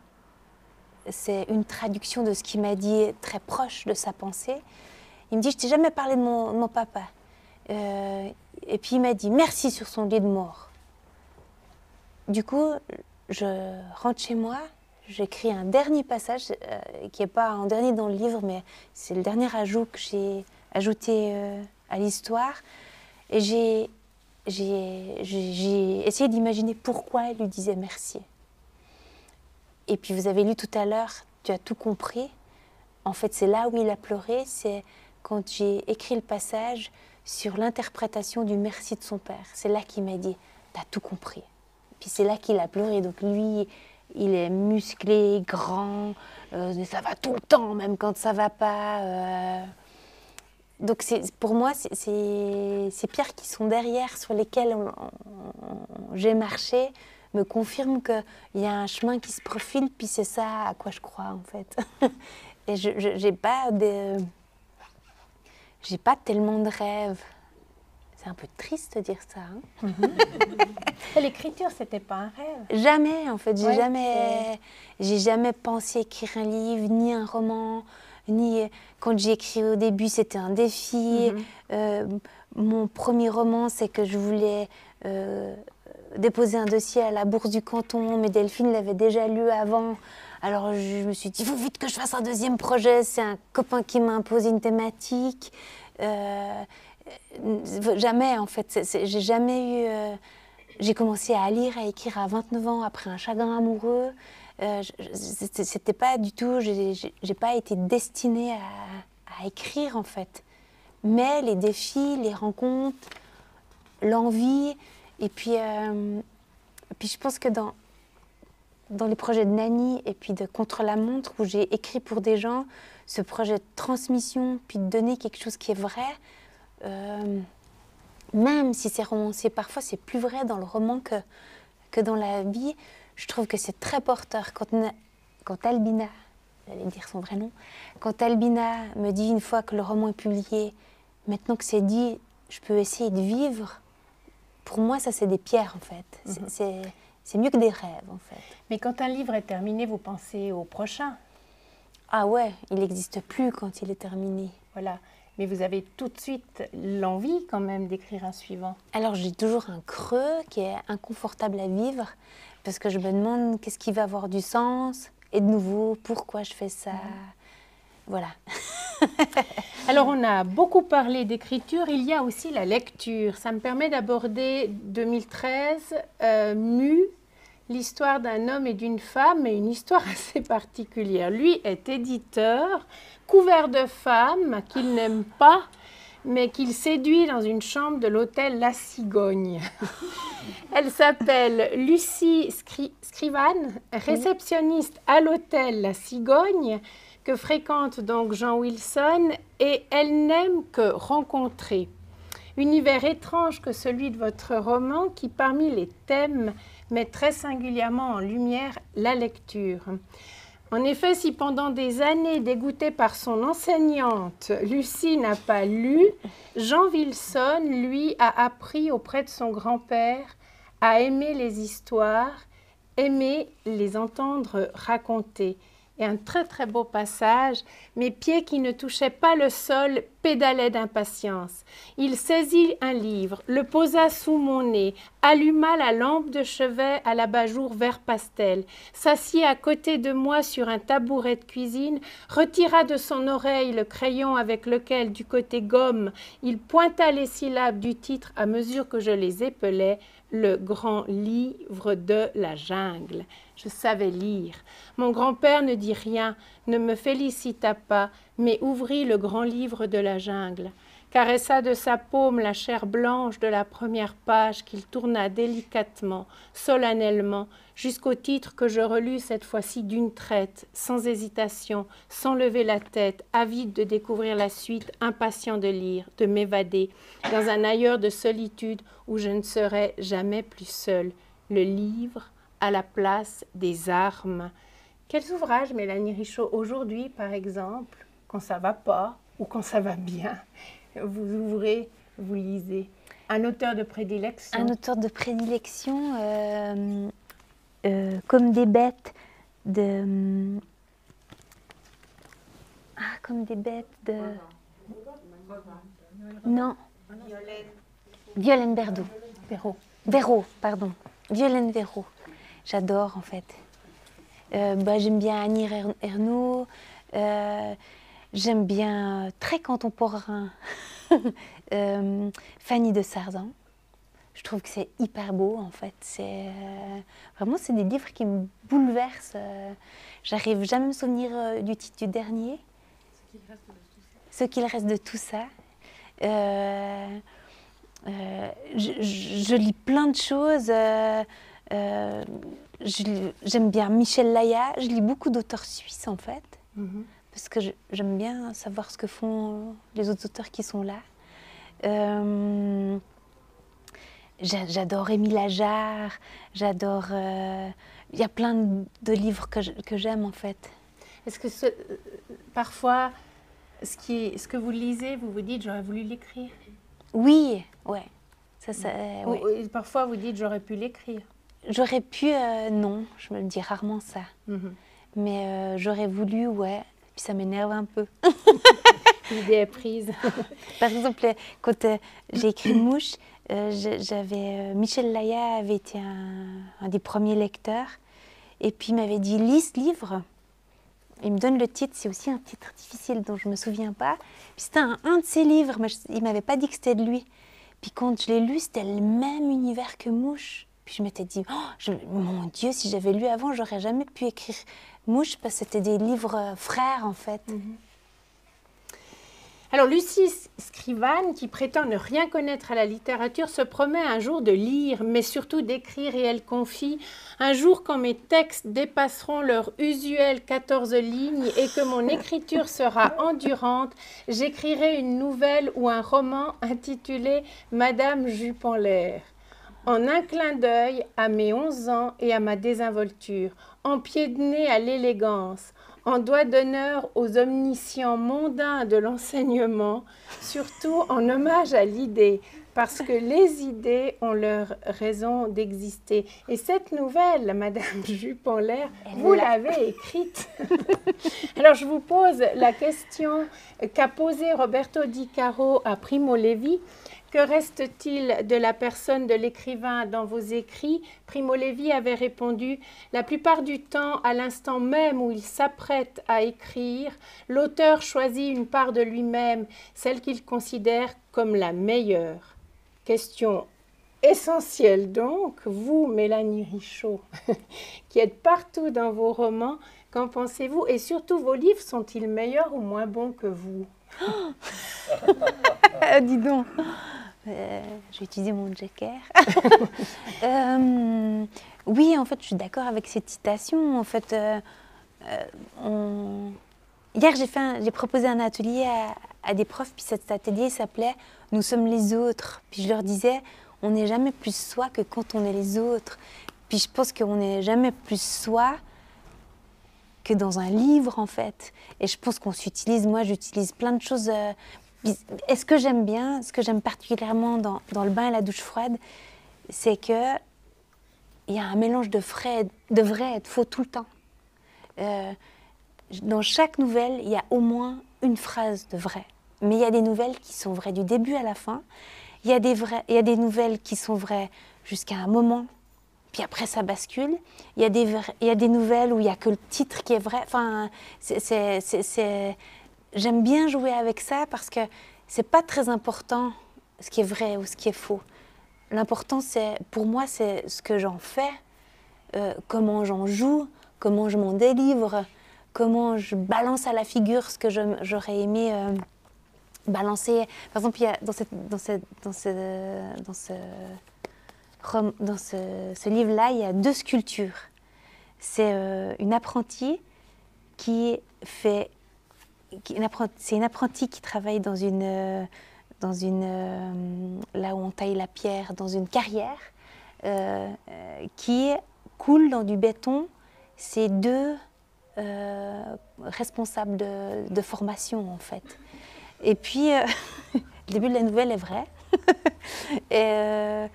c'est une traduction de ce qu'il m'a dit très proche de sa pensée. Il me dit « Je t'ai jamais parlé de mon papa. » Et puis il m'a dit « Merci » sur son lit de mort. Du coup, je rentre chez moi, j'écris un dernier passage qui n'est pas en dernier dans le livre, mais c'est le dernier ajout que j'ai ajouté à l'histoire. Et j'ai j'ai essayé d'imaginer pourquoi elle lui disait merci. Et puis vous avez lu tout à l'heure, tu as tout compris. En fait, c'est là où il a pleuré, c'est quand j'ai écrit le passage sur l'interprétation du merci de son père. C'est là qu'il m'a dit, t'as tout compris. Puis c'est là qu'il a pleuré. Donc lui, il est musclé, grand, ça va tout le temps, même quand ça va pas. Donc pour moi, c'est ces pierres qui sont derrière, sur lesquelles j'ai marché, me confirment qu'il y a un chemin qui se profile, puis c'est ça à quoi je crois en fait. Et j'ai pas tellement de rêves. C'est un peu triste de dire ça. Hein. L'écriture, c'était pas un rêve. Jamais, en fait. Ouais, J'ai jamais pensé écrire un livre, ni un roman, ni quand j'ai écrit au début, c'était un défi. Mon premier roman, c'est que je voulais déposer un dossier à la Bourse du Canton, mais Delphine l'avait déjà lu avant. Alors je me suis dit, il faut vite que je fasse un deuxième projet. C'est un copain qui m'a imposé une thématique. Jamais, en fait. J'ai jamais eu... j'ai commencé à lire, à écrire à 29 ans, après un chagrin amoureux. C'était pas du tout... J'ai pas été destinée à écrire, en fait. Mais les défis, les rencontres, l'envie... Et puis je pense que dans les projets de Nani et puis de Contre la montre, où j'ai écrit pour des gens, ce projet de transmission, puis de donner quelque chose qui est vrai, même si c'est romancé, parfois c'est plus vrai dans le roman que dans la vie, je trouve que c'est très porteur. Quand Albina, j'allais dire son vrai nom, quand Albina me dit une fois que le roman est publié, maintenant que c'est dit, je peux essayer de vivre, pour moi ça c'est des pierres en fait. C'est mieux que des rêves en fait. Mais quand un livre est terminé, vous pensez au prochain. Ah ouais, il n'existe plus quand il est terminé. Voilà. Mais vous avez tout de suite l'envie quand même d'écrire un suivant. Alors j'ai toujours un creux qui est inconfortable à vivre parce que je me demande qu'est-ce qui va avoir du sens et de nouveau pourquoi je fais ça. Voilà. Alors on a beaucoup parlé d'écriture, il y a aussi la lecture. Ça me permet d'aborder 2013, Mu, l'histoire d'un homme et d'une femme, et une histoire assez particulière. Lui est éditeur, couvert de femmes qu'il n'aime pas, mais qu'il séduit dans une chambre de l'hôtel La Cigogne. Elle s'appelle Lucie Scrivan, réceptionniste à l'hôtel La Cigogne, que fréquente donc Jean Wilson, et elle n'aime que rencontrer. Univers étrange que celui de votre roman, qui parmi les thèmes met très singulièrement en lumière la lecture. En effet, si pendant des années, dégoûtée par son enseignante, Lucie n'a pas lu, Jean Wilson, lui, a appris auprès de son grand-père à aimer les histoires, aimer les entendre raconter. Et un très très beau passage, mes pieds qui ne touchaient pas le sol pédalaient d'impatience. Il saisit un livre, le posa sous mon nez, alluma la lampe de chevet à l'abat-jour vert pastel, s'assit à côté de moi sur un tabouret de cuisine, retira de son oreille le crayon avec lequel, du côté gomme, il pointa les syllabes du titre à mesure que je les épelais, le grand livre de la jungle. Je savais lire. Mon grand-père ne dit rien, ne me félicita pas, mais ouvrit le grand livre de la jungle, caressa de sa paume la chair blanche de la première page qu'il tourna délicatement, solennellement, jusqu'au titre que je relus cette fois-ci d'une traite, sans hésitation, sans lever la tête, avide de découvrir la suite, impatient de lire, de m'évader, dans un ailleurs de solitude où je ne serai jamais plus seule. Le livre à la place des armes. Quels ouvrages, Mélanie Richaud, aujourd'hui, par exemple, quand ça va pas ou quand ça va bien, vous ouvrez, vous lisez? Un auteur de prédilection? Un auteur de prédilection, Comme des bêtes de... Comme des bêtes de... Non. Violaine Berdo. Véro, pardon. Violaine Véro. J'adore en fait. J'aime bien Annie Ernaux. J'aime bien très contemporain Fanny de Sardin. Je trouve que c'est hyper beau, en fait. Vraiment, c'est des livres qui me bouleversent. J'arrive jamais à me souvenir du titre du dernier. Ce qu'il reste de tout ça. Je lis plein de choses. J'aime bien Michel Laya. Je lis beaucoup d'auteurs suisses, en fait. Parce que j'aime bien savoir ce que font les autres auteurs qui sont là. J'adore Émile Ajar. J'adore... Il y a plein de livres que j'aime, en fait. Est-ce que parfois, ce que vous lisez, vous vous dites « j'aurais voulu l'écrire » Oui, ouais. Ouais. Parfois, vous dites « j'aurais pu l'écrire ». J'aurais pu, non, je me le dis rarement ça. Mais j'aurais voulu, ouais. Puis ça m'énerve un peu. L'idée est prise. Par exemple, quand j'ai écrit Mouche, Michel Laya avait été un des premiers lecteurs. Et puis il m'avait dit « lis ce livre ». Il me donne le titre, c'est aussi un titre difficile dont je ne me souviens pas. Puis c'était un de ses livres, mais il ne m'avait pas dit que c'était de lui. Puis quand je l'ai lu, c'était le même univers que Mouche. Puis je m'étais dit, mon Dieu, si j'avais lu avant, j'aurais jamais pu écrire Mouche, parce que c'était des livres frères, en fait. Alors, Lucie Scrivane, qui prétend ne rien connaître à la littérature, se promet un jour de lire, mais surtout d'écrire, et elle confie « Un jour, quand mes textes dépasseront leur usuel 14 lignes et que mon écriture sera endurante, j'écrirai une nouvelle ou un roman intitulé « Madame Jupe en l'air ». En un clin d'œil à mes 11 ans et à ma désinvolture, en pied de nez à l'élégance, en doigt d'honneur aux omniscients mondains de l'enseignement, surtout en hommage à l'idée, parce que les idées ont leur raison d'exister. Et cette nouvelle, Madame Jupe en l'air, vous l'avez écrite. Alors je vous pose la question qu'a posée Roberto Di Caro à Primo Levi. Que reste-t-il de la personne de l'écrivain dans vos écrits? Primo Levi avait répondu « La plupart du temps, à l'instant même où il s'apprête à écrire, l'auteur choisit une part de lui-même, celle qu'il considère comme la meilleure. » Question essentielle donc, vous, Mélanie Richaud, qui êtes partout dans vos romans, qu'en pensez-vous? Et surtout, vos livres sont-ils meilleurs ou moins bons que vous? Dis donc. J'ai utilisé mon joker. Oui, en fait, je suis d'accord avec cette citation. En fait, hier, j'ai proposé un atelier à des profs, puis cet atelier s'appelait « Nous sommes les autres ». Puis je leur disais, on n'est jamais plus soi que quand on est les autres. Puis je pense qu'on n'est jamais plus soi que dans un livre, en fait. Et je pense qu'on s'utilise, moi, j'utilise plein de choses... Et ce que j'aime bien, ce que j'aime particulièrement dans le bain et la douche froide, c'est qu'il y a un mélange de vrai et de faux tout le temps. Dans chaque nouvelle, il y a au moins une phrase de vrai. Mais il y a des nouvelles qui sont vraies du début à la fin. Il y a des nouvelles qui sont vraies jusqu'à un moment, puis après ça bascule. Il y a des nouvelles où il n'y a que le titre qui est vrai. Enfin, j'aime bien jouer avec ça parce que c'est pas très important ce qui est vrai ou ce qui est faux. L'important, pour moi, c'est ce que j'en fais, comment j'en joue, comment je m'en délivre, comment je balance à la figure ce que j'aurais aimé balancer. Par exemple, il y a dans ce livre-là, il y a 2 sculptures. C'est une apprentie c'est une apprentie qui travaille dans là où on taille la pierre, dans une carrière, qui coule dans du béton. C'est 2 responsables de formation, en fait. Et puis, le début de la nouvelle est vrai. Et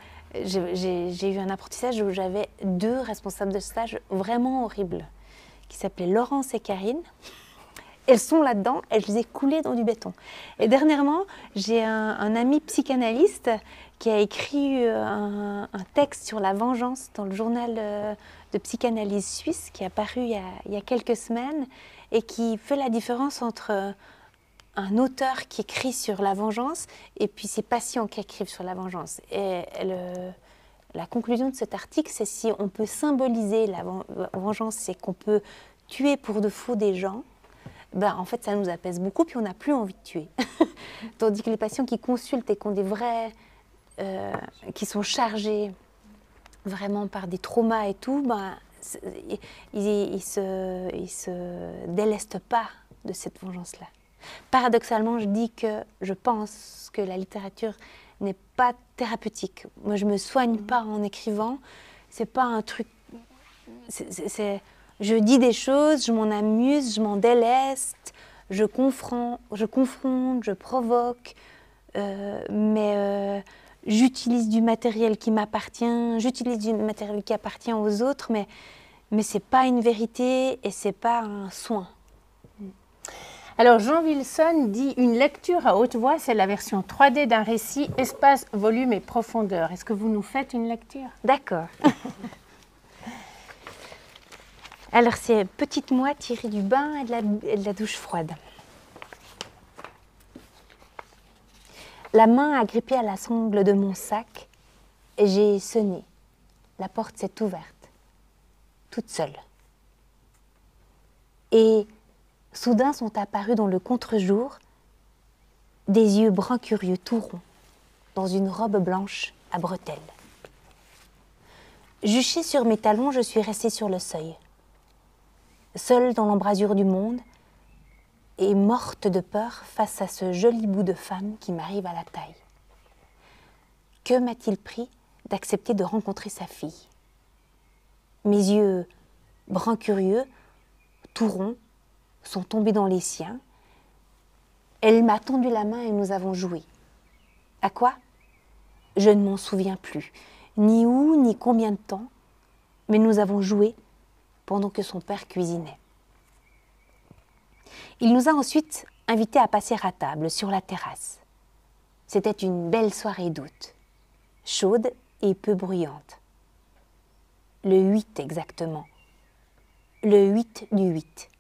j'ai eu un apprentissage où j'avais 2 responsables de stage vraiment horribles, qui s'appelaient Laurence et Karine. Elles sont là-dedans, et je les ai coulées dans du béton. Et dernièrement, j'ai un ami psychanalyste qui a écrit un texte sur la vengeance dans le journal de psychanalyse suisse, qui est apparu il y a quelques semaines, et qui fait la différence entre un auteur qui écrit sur la vengeance et puis ses patients qui écrivent sur la vengeance. Et la conclusion de cet article, c'est si on peut symboliser la vengeance, c'est qu'on peut tuer pour de faux des gens, ben, en fait, ça nous apaise beaucoup, puis on n'a plus envie de tuer. Tandis que les patients qui consultent et qui ont des vrais... qui sont chargés vraiment par des traumas et tout, ben, ils se délestent pas de cette vengeance-là. Paradoxalement, je pense que la littérature n'est pas thérapeutique. Moi, je me soigne pas en écrivant. C'est pas un truc... Je dis des choses, je m'en amuse, je m'en déleste, je confronte, je provoque, mais j'utilise du matériel qui m'appartient, j'utilise du matériel qui appartient aux autres, mais c'est pas une vérité et c'est pas un soin. Alors, Jean Wilson dit « Une lecture à haute voix, c'est la version 3D d'un récit, espace, volume et profondeur. » Est-ce que vous nous faites une lecture? D'accord. Alors, c'est petite moi tirée du bain et de la douche froide. La main agrippée à la sangle de mon sac, et j'ai sonné. La porte s'est ouverte, toute seule. Et soudain sont apparus dans le contre-jour des yeux bruns curieux tout ronds, dans une robe blanche à bretelles. Juchée sur mes talons, je suis restée sur le seuil, seule dans l'embrasure du monde et morte de peur face à ce joli bout de femme qui m'arrive à la taille. Que m'a-t-il pris d'accepter de rencontrer sa fille? Mes yeux bruns curieux, tout ronds, sont tombés dans les siens. Elle m'a tendu la main et nous avons joué. À quoi? Je ne m'en souviens plus, ni où, ni combien de temps, mais nous avons joué pendant que son père cuisinait. Il nous a ensuite invités à passer à table sur la terrasse. C'était une belle soirée d'août, chaude et peu bruyante. Le 8 exactement, le 8 du 8.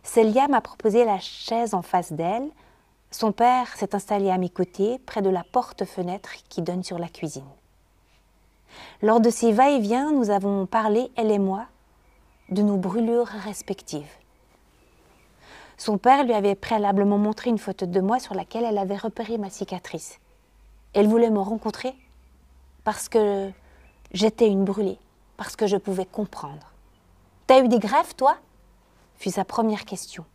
Célia m'a proposé la chaise en face d'elle. Son père s'est installé à mes côtés, près de la porte-fenêtre qui donne sur la cuisine. Lors de ces va-et-vient, nous avons parlé, elle et moi, de nos brûlures respectives. Son père lui avait préalablement montré une photo de moi sur laquelle elle avait repéré ma cicatrice. Elle voulait me rencontrer parce que j'étais une brûlée, parce que je pouvais comprendre. « T'as eu des greffes, toi ?» fut sa première question.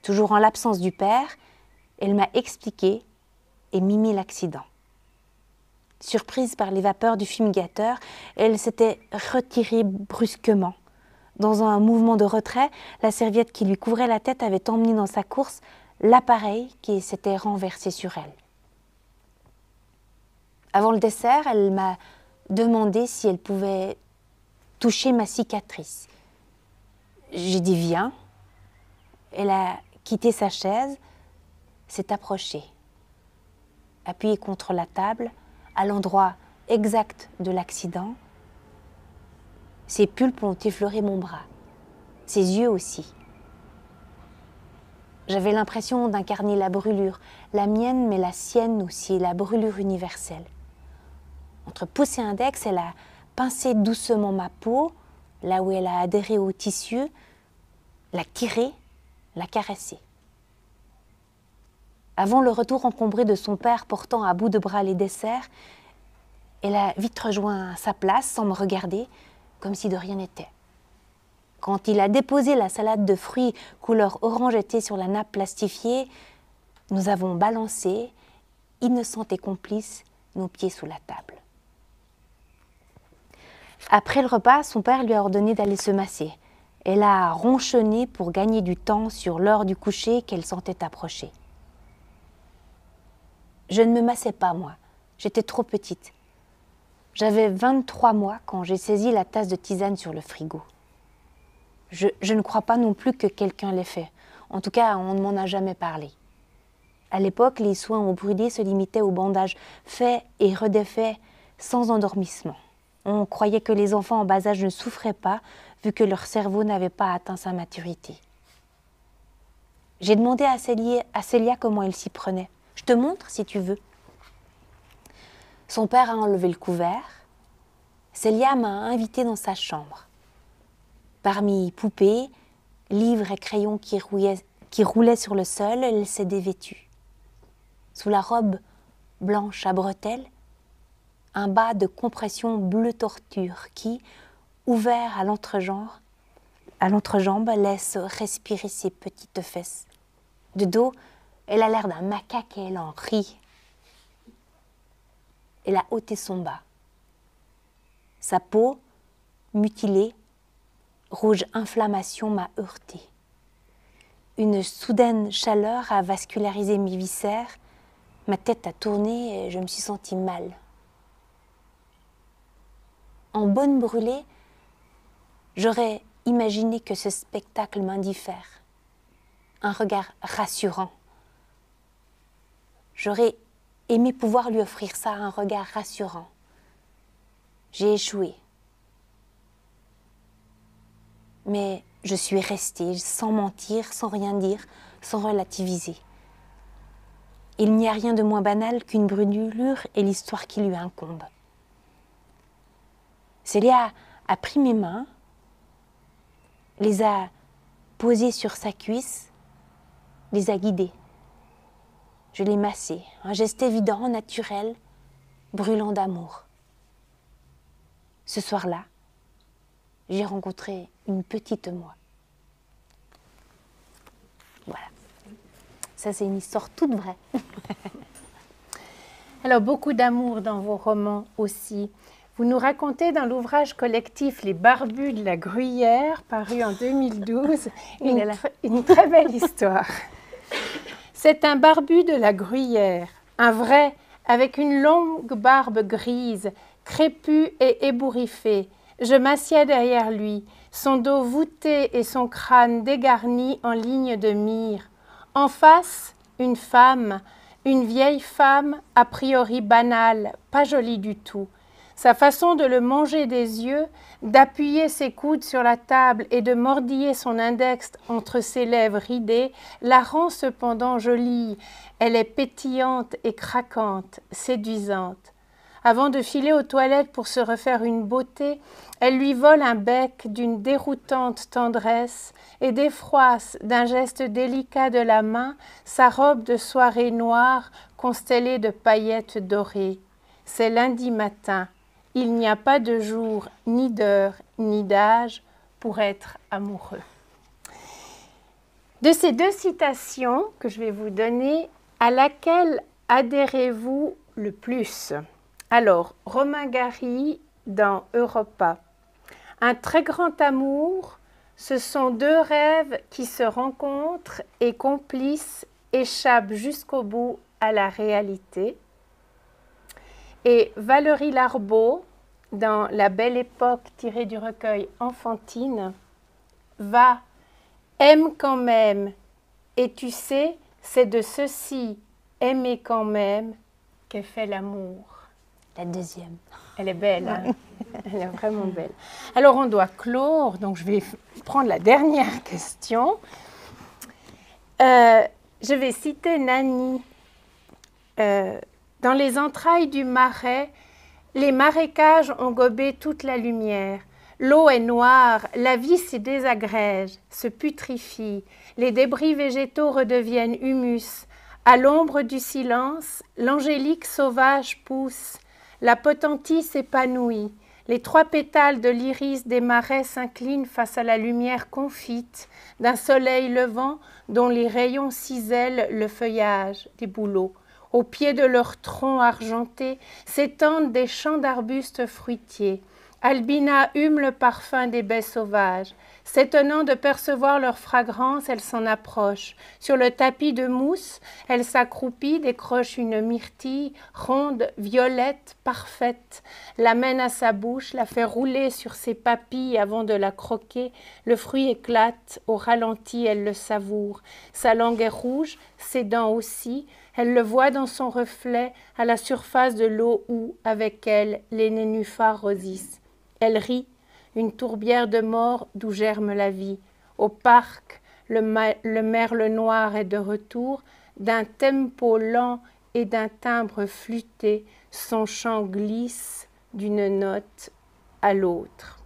Toujours en l'absence du père, elle m'a expliqué et mimé l'accident. Surprise par les vapeurs du fumigateur, elle s'était retirée brusquement. Dans un mouvement de retrait, la serviette qui lui couvrait la tête avait emmené dans sa course l'appareil qui s'était renversé sur elle. Avant le dessert, elle m'a demandé si elle pouvait toucher ma cicatrice. J'ai dit « viens ». Elle a quitté sa chaise, s'est approchée, appuyée contre la table, à l'endroit exact de l'accident. Ses pulpes ont effleuré mon bras, ses yeux aussi. J'avais l'impression d'incarner la brûlure, la mienne mais la sienne aussi, la brûlure universelle. Entre pouce et index, elle a pincé doucement ma peau, là où elle a adhéré au tissu, la tirée, la caressée. Avant le retour encombré de son père portant à bout de bras les desserts, elle a vite rejoint sa place sans me regarder, comme si de rien n'était. Quand il a déposé la salade de fruits couleur orange été sur la nappe plastifiée, nous avons balancé, innocents et complices, nos pieds sous la table. Après le repas, son père lui a ordonné d'aller se masser. Elle a ronchonné pour gagner du temps sur l'heure du coucher qu'elle sentait approcher. Je ne me massais pas, moi. J'étais trop petite. J'avais 23 mois quand j'ai saisi la tasse de tisane sur le frigo. Je ne crois pas non plus que quelqu'un l'ait fait. En tout cas, on ne m'en a jamais parlé. À l'époque, les soins aux brûlés se limitaient aux bandages faits et redéfaits sans endormissement. On croyait que les enfants en bas âge ne souffraient pas, vu que leur cerveau n'avait pas atteint sa maturité. J'ai demandé à Célia comment elle s'y prenait. Je te montre si tu veux. Son père a enlevé le couvert. Célia m'a invitée dans sa chambre. Parmi poupées, livres et crayons qui roulaient sur le sol, elle s'est dévêtue. Sous la robe blanche à bretelles, un bas de compression bleu torture qui, ouvert à l'entrejambe, laisse respirer ses petites fesses. De dos, elle a l'air d'un macaque et elle en rit. Elle a ôté son bas. Sa peau, mutilée, rouge inflammation m'a heurté. Une soudaine chaleur a vascularisé mes viscères, ma tête a tourné et je me suis sentie mal. En bonne brûlée, j'aurais imaginé que ce spectacle m'indiffère. Un regard rassurant. J'aurais aimé pouvoir lui offrir ça, un regard rassurant. J'ai échoué. Mais je suis restée sans mentir, sans rien dire, sans relativiser. Il n'y a rien de moins banal qu'une brûlure et l'histoire qui lui incombe. Célia a pris mes mains, les a posées sur sa cuisse, les a guidées. Je l'ai massée, un geste évident, naturel, brûlant d'amour. Ce soir-là, j'ai rencontré une petite moi. Voilà. Ça, c'est une histoire toute vraie. Alors, beaucoup d'amour dans vos romans aussi. Vous nous racontez dans l'ouvrage collectif Les Barbus de la Gruyère, paru en 2012, une très belle histoire. C'est un barbu de la Gruyère, un vrai, avec une longue barbe grise, crépue et ébouriffée. Je m'assieds derrière lui, son dos voûté et son crâne dégarni en ligne de mire. En face, une femme, une vieille femme, a priori banale, pas jolie du tout. Sa façon de le manger des yeux, d'appuyer ses coudes sur la table et de mordiller son index entre ses lèvres ridées, la rend cependant jolie. Elle est pétillante et craquante, séduisante. Avant de filer aux toilettes pour se refaire une beauté, elle lui vole un bec d'une déroutante tendresse et défroisse d'un geste délicat de la main sa robe de soirée noire constellée de paillettes dorées. C'est lundi matin. Il n'y a pas de jour, ni d'heure, ni d'âge pour être amoureux. De ces deux citations que je vais vous donner, à laquelle adhérez-vous le plus? Alors, Romain Gary dans Europa. Un très grand amour, ce sont deux rêves qui se rencontrent et complices, échappent jusqu'au bout à la réalité. Et Valérie Larbaud, dans La Belle Époque tirée du recueil Enfantine, va, aime quand même, et tu sais, c'est de ceci, aimer quand même, qu'est fait l'amour. La deuxième. Elle est belle, hein? Elle est vraiment belle. Alors on doit clore, donc je vais prendre la dernière question. Je vais citer Nani. Dans les entrailles du marais, les marécages ont gobé toute la lumière. L'eau est noire, la vie s'y désagrège, se putrifie, les débris végétaux redeviennent humus. À l'ombre du silence, l'angélique sauvage pousse, la potentie s'épanouit. Les trois pétales de l'iris des marais s'inclinent face à la lumière confite d'un soleil levant dont les rayons cisèlent le feuillage des bouleaux. Au pied de leurs troncs argentés s'étendent des champs d'arbustes fruitiers. Albina hume le parfum des baies sauvages. S'étonnant de percevoir leur fragrance, elle s'en approche. Sur le tapis de mousse, elle s'accroupit, décroche une myrtille, ronde, violette, parfaite, l'amène à sa bouche, la fait rouler sur ses papilles avant de la croquer. Le fruit éclate, au ralenti, elle le savoure. Sa langue est rouge, ses dents aussi. Elle le voit dans son reflet à la surface de l'eau où, avec elle, les nénuphars rosissent. Elle rit, une tourbière de mort d'où germe la vie. Au parc, le merle noir est de retour, d'un tempo lent et d'un timbre flûté, son chant glisse d'une note à l'autre.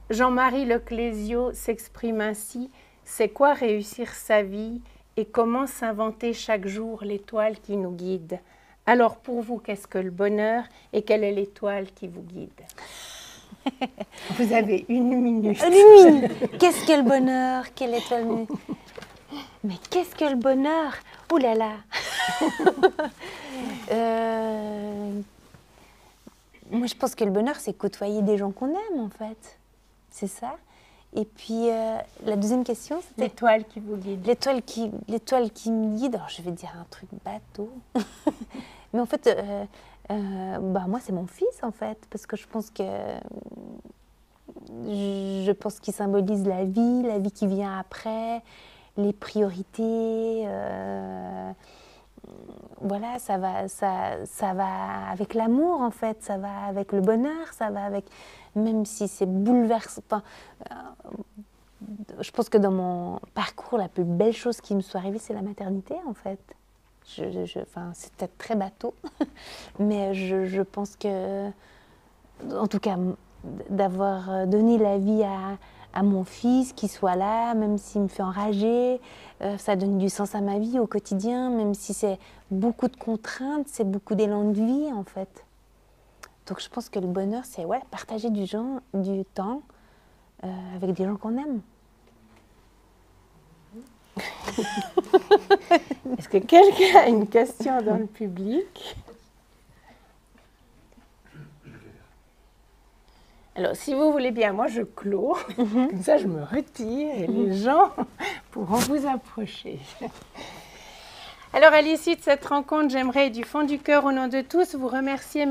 Jean-Marie Leclésio s'exprime ainsi: c'est quoi réussir sa vie et comment s'inventer chaque jour l'étoile qui nous guide? Alors pour vous, qu'est-ce que le bonheur et quelle est l'étoile qui vous guide? Vous avez 1 minute. Qu'est-ce que le bonheur? Quelle étoile? Mais qu'est-ce que le bonheur? Ouh là là. Moi, je pense que le bonheur, c'est côtoyer des gens qu'on aime, en fait. C'est ça. Et puis, la deuxième question, c'était... L'étoile qui vous guide. L'étoile qui me guide. Alors, je vais dire un truc bateau. Mais en fait, moi, c'est mon fils, en fait. Parce que je pense qu'il symbolise la vie qui vient après, les priorités. Voilà, ça va avec l'amour, en fait. Ça va avec le bonheur, ça va avec... Même si c'est bouleversant. Enfin, je pense que dans mon parcours, la plus belle chose qui me soit arrivée, c'est la maternité, en fait. Enfin, c'est peut-être très bateau, mais je pense que, en tout cas, d'avoir donné la vie à mon fils, qu'il soit là, même s'il me fait enrager, ça donne du sens à ma vie au quotidien, même si c'est beaucoup de contraintes, c'est beaucoup d'élan de vie, en fait. Donc je pense que le bonheur, c'est partager du temps avec des gens qu'on aime. Est-ce que quelqu'un a une question dans le public? Alors, si vous voulez bien, moi je clôt, comme ça je me retire et les gens pourront vous approcher. Alors, à l'issue de cette rencontre, j'aimerais du fond du cœur, au nom de tous, vous remercier,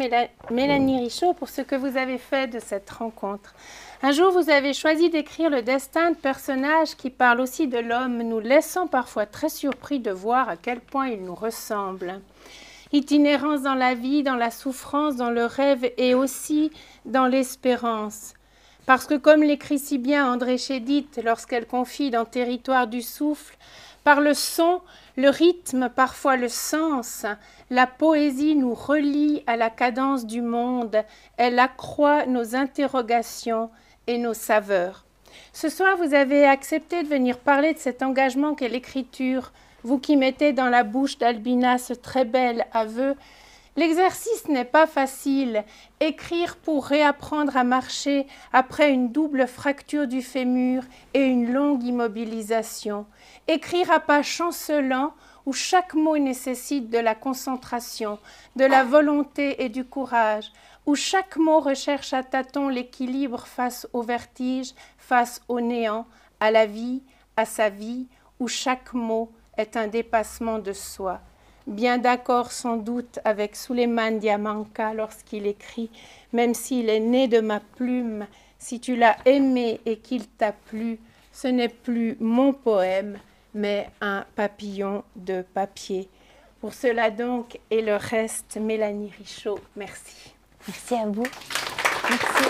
Mélanie Richaud, pour ce que vous avez fait de cette rencontre. Un jour, vous avez choisi d'écrire le destin de personnages qui parlent aussi de l'homme, nous laissant parfois très surpris de voir à quel point il nous ressemble. Itinérance dans la vie, dans la souffrance, dans le rêve et aussi dans l'espérance. Parce que, comme l'écrit si bien André Chédid lorsqu'elle confie dans Territoire du souffle, par le son, le rythme, parfois le sens, la poésie nous relie à la cadence du monde, elle accroît nos interrogations et nos saveurs. Ce soir, vous avez accepté de venir parler de cet engagement qu'est l'écriture, vous qui mettez dans la bouche d'Albina ce très bel aveu. L'exercice n'est pas facile. Écrire pour réapprendre à marcher après une double fracture du fémur et une longue immobilisation. Écrire à pas chancelants où chaque mot nécessite de la concentration, de la volonté et du courage, où chaque mot recherche à tâtons l'équilibre face au vertige, face au néant, à la vie, à sa vie, où chaque mot est un dépassement de soi. Bien d'accord sans doute avec Souleymane Diamanka lorsqu'il écrit « Même s'il est né de ma plume, si tu l'as aimé et qu'il t'a plu, ce n'est plus mon poème, mais un papillon de papier. » Pour cela donc et le reste, Mélanie Richaud, merci. Merci à vous. Merci.